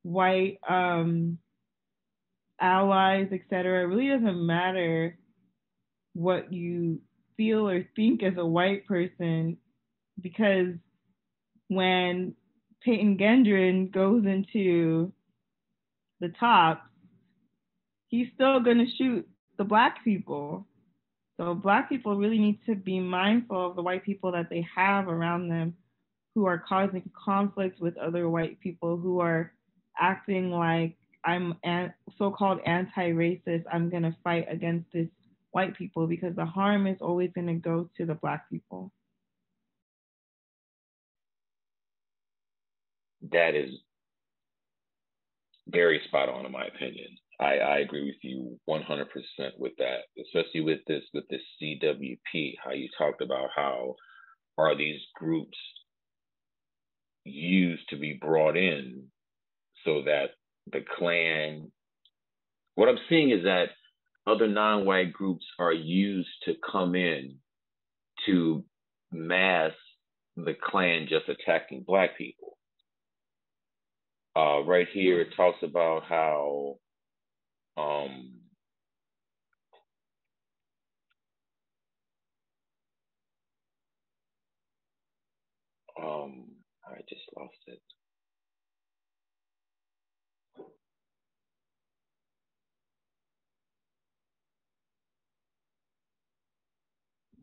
Speaker 4: white allies, etc., it really doesn't matter what you feel or think as a white person, because when Peyton Gendron goes into the top, he's still going to shoot the black people. So black people really need to be mindful of the white people that they have around them, who are causing conflicts with other white people, who are acting like I'm so-called anti-racist. I'm going to fight against this white people, because the harm is always going to go to the black people.
Speaker 5: That is very spot on, in my opinion. I agree with you 100% with that, especially with this CWP, how you talked about how are these groups used to be brought in so that the Klan, what I'm seeing is that other non-white groups are used to come in to mask the Klan just attacking black people. Right here, it talks about how I just lost it.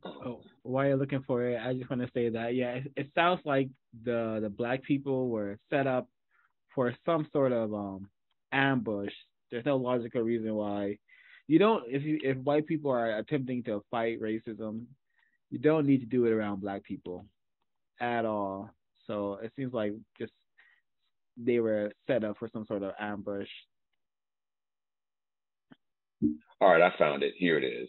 Speaker 6: Oh, while you're looking for it, I just want to say that yeah, it sounds like the black people were set up for some sort of ambush. There's no logical reason why you don't if white people are attempting to fight racism, you don't need to do it around black people at all. So it seems like just they were set up for some sort of ambush.
Speaker 5: All right, I found it. Here it is.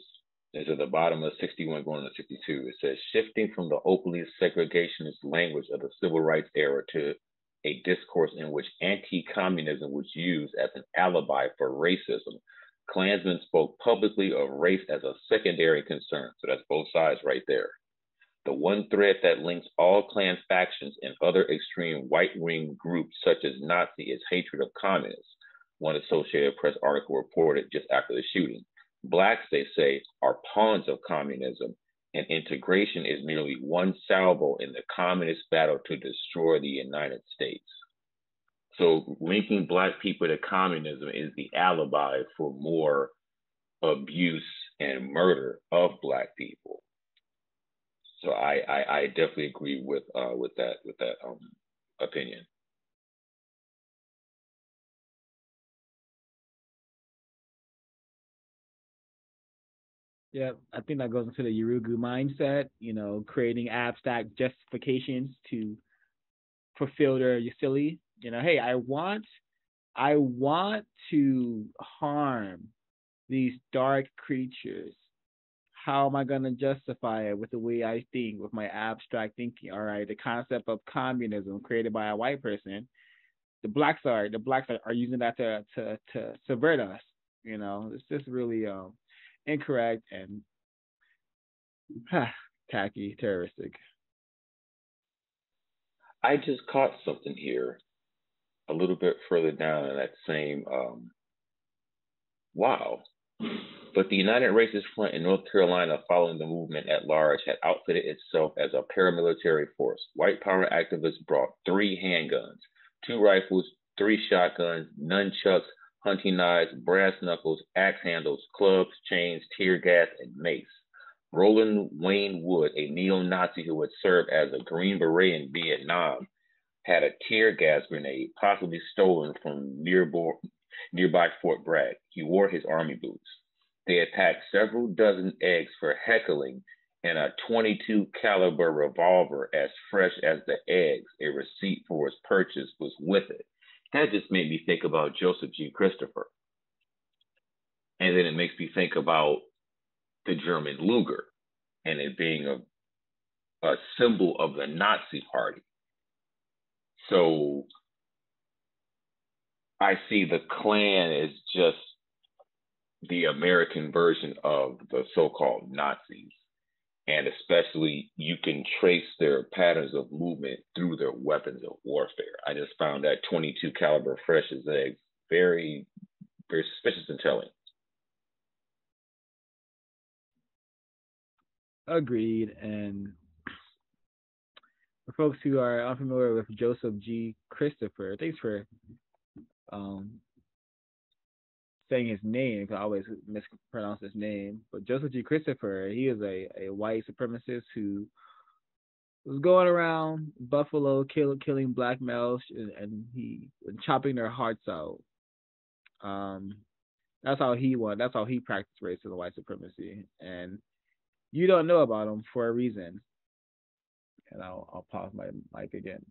Speaker 5: It's at the bottom of 61 going to 62. It says, shifting from the openly segregationist language of the civil rights era to a discourse in which anti-communism was used as an alibi for racism, Klansmen spoke publicly of race as a secondary concern. So that's both sides right there. The one thread that links all Klan factions and other extreme right-wing groups such as Nazi is hatred of communists, one Associated Press article reported just after the shooting. Blacks, they say, are pawns of communism, and integration is merely one salvo in the communist battle to destroy the United States. So linking black people to communism is the alibi for more abuse and murder of black people. So I definitely agree with that opinion.
Speaker 6: Yeah, I think that goes into the Yurugu mindset, creating abstract justifications to fulfill their utility. Hey, I want to harm these dark creatures. How am I going to justify it with the way I think, with my abstract thinking? All right, the concept of communism created by a white person, the blacks are using that to subvert us. It's just really incorrect and tacky, terroristic.
Speaker 5: I just caught something here a little bit further down in that same wow. But the United Racist Front in North Carolina, following the movement at large, had outfitted itself as a paramilitary force. White power activists brought 3 handguns, 2 rifles, 3 shotguns, nunchucks, hunting knives, brass knuckles, axe handles, clubs, chains, tear gas, and mace. Roland Wayne Wood, a neo-Nazi who had served as a Green Beret in Vietnam, had a tear gas grenade, possibly stolen from nearby Fort Bragg. He wore his army boots. They had packed several dozen eggs for heckling and a 22 caliber revolver as fresh as the eggs. A receipt for his purchase was with it. That just made me think about Joseph G. Christopher. And then it makes me think about the German Luger and it being a symbol of the Nazi party. So I see the Klan as just the American version of the so-called Nazis. And especially you can trace their patterns of movement through their weapons of warfare. I just found that 22 caliber fresh as eggs very, very suspicious and telling.
Speaker 6: Agreed. And for folks who are unfamiliar with Joseph G. Christopher, thanks for um, saying his name. 'Cause I always mispronounce his name. But Joseph G. Christopher, he is a white supremacist who was going around Buffalo killing black males and he chopping their hearts out. Um, that's how he won. That's how he practiced racism, white supremacy, and you don't know about him for a reason. And I'll pause my mic again.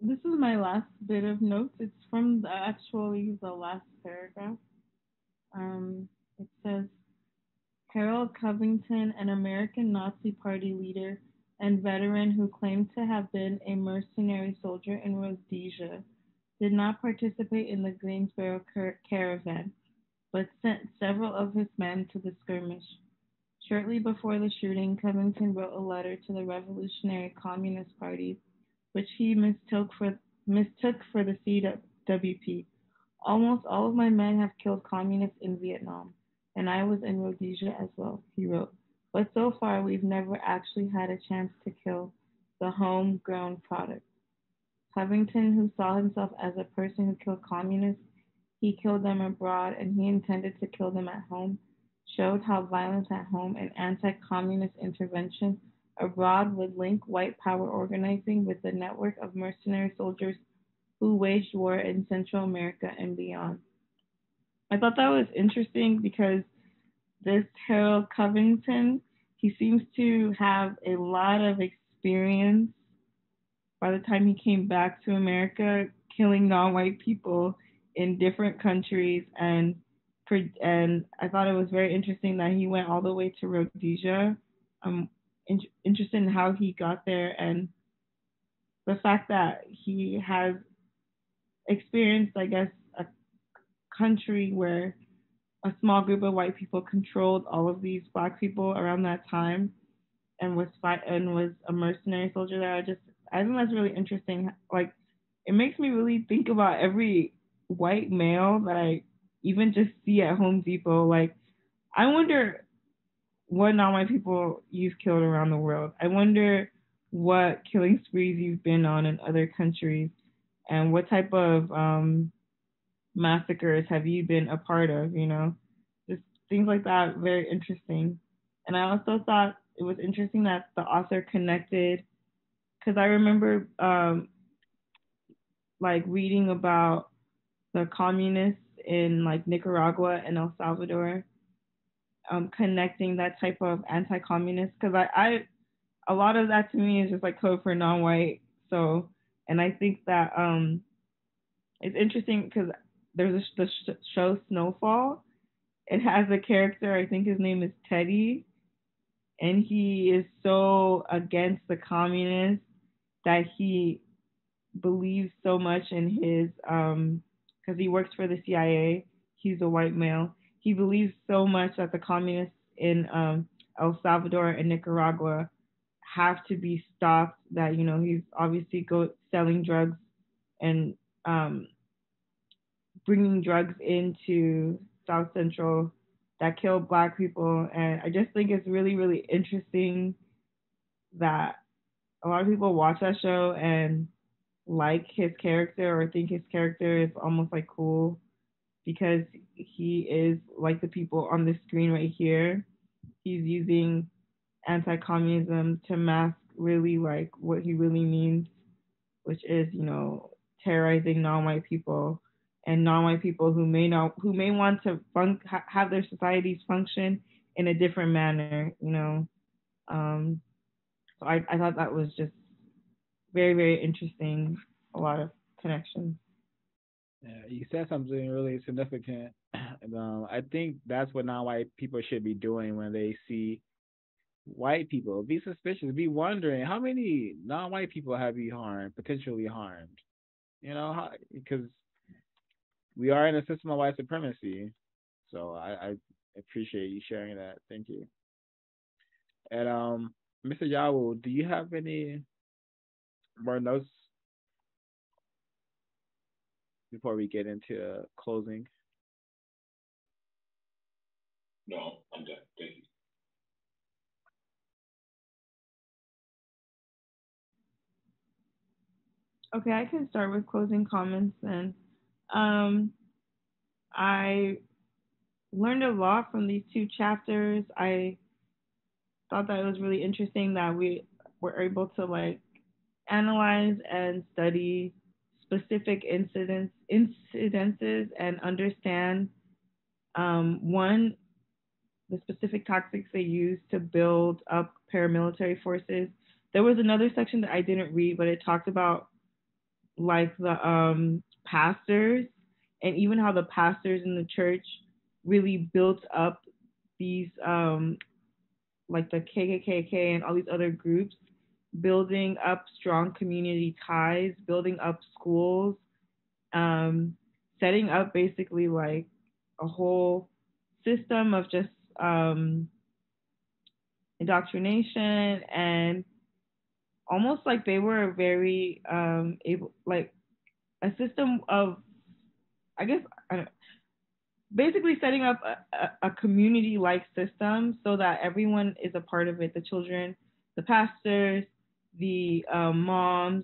Speaker 4: This is my last bit of notes. It's from the last paragraph. It says Harold Covington, an American Nazi Party leader and veteran who claimed to have been a mercenary soldier in Rhodesia, did not participate in the Greensboro caravan, but sent several of his men to the skirmish. Shortly before the shooting, Covington wrote a letter to the Revolutionary Communist Party, which he mistook for the CWP. Almost all of my men have killed communists in Vietnam, and I was in Rhodesia as well, he wrote. But so far, we've never actually had a chance to kill the homegrown product. Covington, who saw himself as a person who killed communists, he killed them abroad and he intended to kill them at home, showed how violence at home and anti-communist intervention abroad would link white power organizing with the network of mercenary soldiers who waged war in Central America and beyond. I thought that was interesting because this Harold Covington, he seems to have a lot of experience by the time he came back to America, killing non-white people in different countries, and I thought it was very interesting that he went all the way to Rhodesia. I'm interested in how he got there and the fact that he has experienced, I guess, a country where a small group of white people controlled all of these black people around that time and was a mercenary soldier there. I think that's really interesting. Like, it makes me really think about every white male that I even just see at Home Depot. Like, I wonder what non-white people you've killed around the world. I wonder what killing sprees you've been on in other countries, and what type of massacres have you been a part of? Just things like that. Very interesting. And I also thought it was interesting that the author connected, because I remember like reading about the communists in like Nicaragua and El Salvador, connecting that type of anti-communist, because I a lot of that to me is just like code for non-white. So, and I think that it's interesting because there's the show Snowfall. It has a character, I think his name is Teddy, and he is so against the communists that he believes so much in his because he works for the CIA. He's a white male. He believes so much that the communists in El Salvador and Nicaragua have to be stopped. That he's obviously selling drugs and bringing drugs into South Central that kill black people. And I just think it's really, really interesting that a lot of people watch that show and like his character or think his character is almost like cool because he is like the people on the screen right here. He's using anti-communism to mask really like what he really means, which is, terrorizing non-white people and non-white people who may want to have their societies function in a different manner. So I thought that was just very, very interesting. A lot of connections.
Speaker 6: Yeah, you said something really significant. I think that's what non-white people should be doing when they see white people. Be suspicious. Be wondering how many non-white people have you potentially harmed. Because we are in a system of white supremacy. So I appreciate you sharing that. Thank you. And Mr. Yawu, do you have any more notes before we get into closing?
Speaker 5: No, I'm done. Thank you.
Speaker 4: Okay, I can start with closing comments then. I learned a lot from these two chapters. I thought that it was really interesting that we were able to like analyze and study specific incidences and understand one, the specific tactics they use to build up paramilitary forces. There was another section that I didn't read, but it talked about like the pastors, and even how the pastors in the church really built up these like the KKK and all these other groups, building up strong community ties, building up schools, um, setting up basically like a whole system of just indoctrination, and almost like they were very able, like a system of, I guess, I don't, basically setting up a community like system so that everyone is a part of it, the children, the pastors, the moms,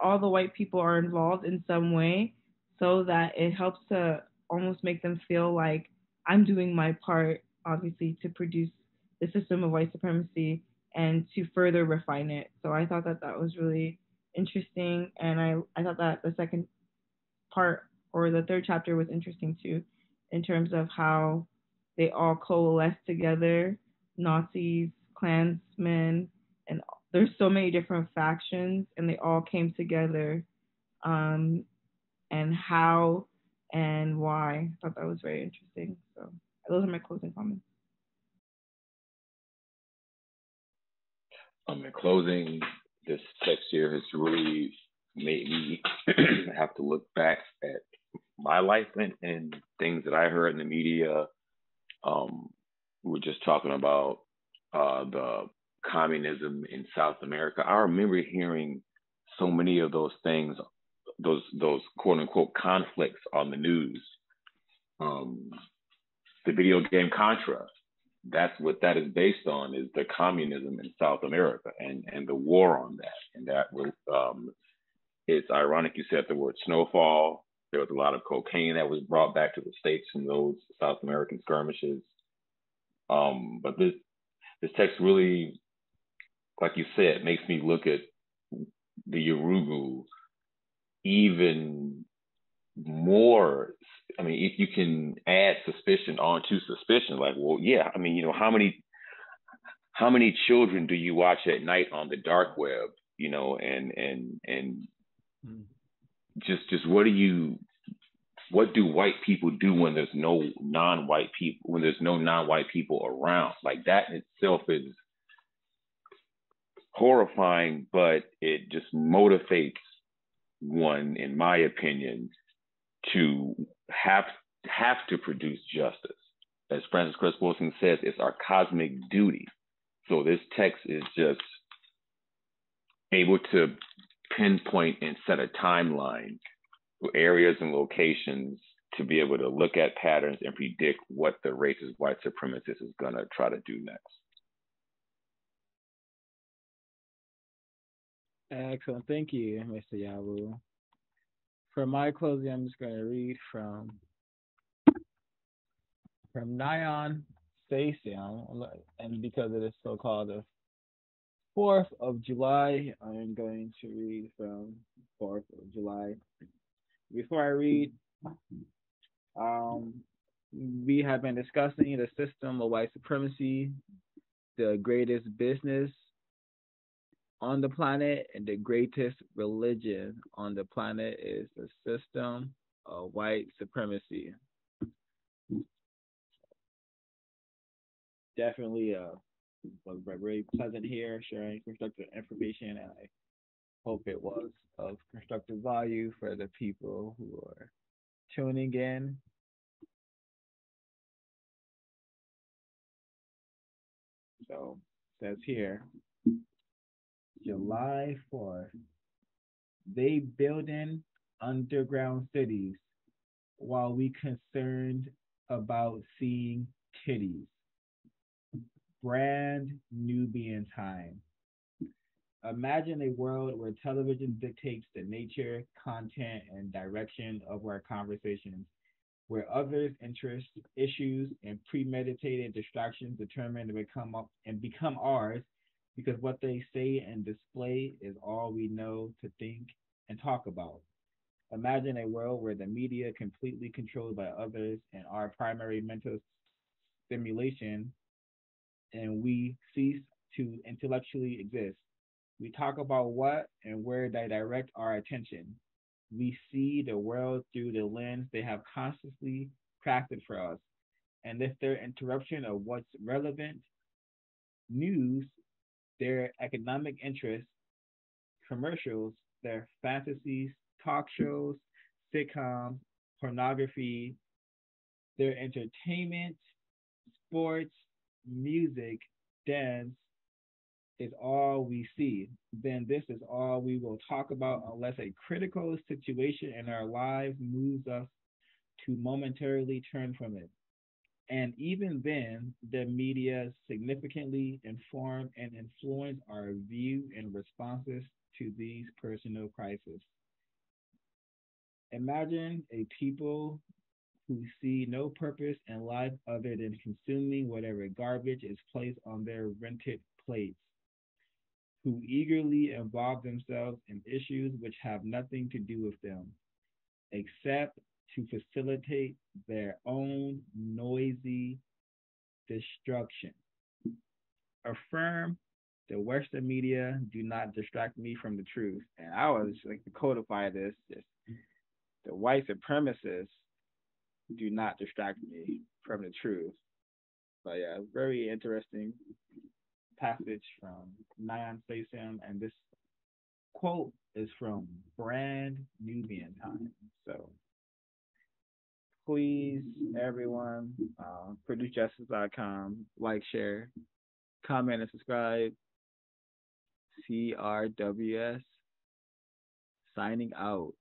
Speaker 4: all the white people are involved in some way, so that it helps to almost make them feel like I'm doing my part, obviously, to produce the system of white supremacy and to further refine it. So I thought that that was really interesting, and I thought that the second part, or the third chapter, was interesting too, in terms of how they all coalesce together, Nazis, Klansmen, and there's so many different factions, and they all came together, and how and why. I thought that was very interesting. So those are my closing comments.
Speaker 5: In closing, this text here has really made me have to look back at my life and things that I heard in the media. We were just talking about the communism in South America. I remember hearing so many of those things, those quote unquote conflicts on the news. The video game Contra, that's what that is based on, is the communism in South America and the war on that. And that it's ironic you said the word snowfall. There was a lot of cocaine that was brought back to the States from those South American skirmishes. But this text really, like you said, makes me look at the Yurugu even more. I mean, if you can add suspicion onto suspicion, like, well, yeah, I mean, how many children do you watch at night on the dark web, and just what do white people do when there's no non-white people around? Like, that in itself is horrifying, but it just motivates one, in my opinion, to have to produce justice. As Francis Cress Wilson says, it's our cosmic duty. So this text is just able to pinpoint and set a timeline for areas and locations to be able to look at patterns and predict what the racist white supremacist is going to try to do next.
Speaker 6: Excellent. Thank you, Mr. Yawu. For my closing, I'm just going to read from Nyan Station, and because it is so-called the 4th of July, I'm going to read from 4th of July. Before I read, we have been discussing the system of white supremacy, the greatest business on the planet, and the greatest religion on the planet is the system of white supremacy. Definitely was very pleasant here, sharing constructive information, and I hope it was of constructive value for the people who are tuning in. So it says here, July 4th, they building underground cities while we concerned about seeing titties. Brand Nubian time. Imagine a world where television dictates the nature, content, and direction of our conversations, where others' interests, issues, and premeditated distractions determine and become ours, because what they say and display is all we know to think and talk about. Imagine a world where the media, completely controlled by others, and our primary mental stimulation, and we cease to intellectually exist. We talk about what and where they direct our attention. We see the world through the lens they have consciously crafted for us. And if their interruption of what's relevant, news, their economic interests, commercials, their fantasies, talk shows, sitcoms, pornography, their entertainment, sports, music, dance is all we see, then this is all we will talk about unless a critical situation in our lives moves us to momentarily turn from it. And even then, the media significantly inform and influence our view and responses to these personal crises. Imagine a people who see no purpose in life other than consuming whatever garbage is placed on their rented plates, who eagerly involve themselves in issues which have nothing to do with them, except to facilitate their own noisy destruction. Affirm the Western media do not distract me from the truth. And I was like to codify this, just the white supremacists do not distract me from the truth. But yeah, very interesting passage from Nyan Sasam, and this quote is from Brand Nubian Time. So please, everyone, producejustice.com, like, share, comment, and subscribe. CRWS signing out.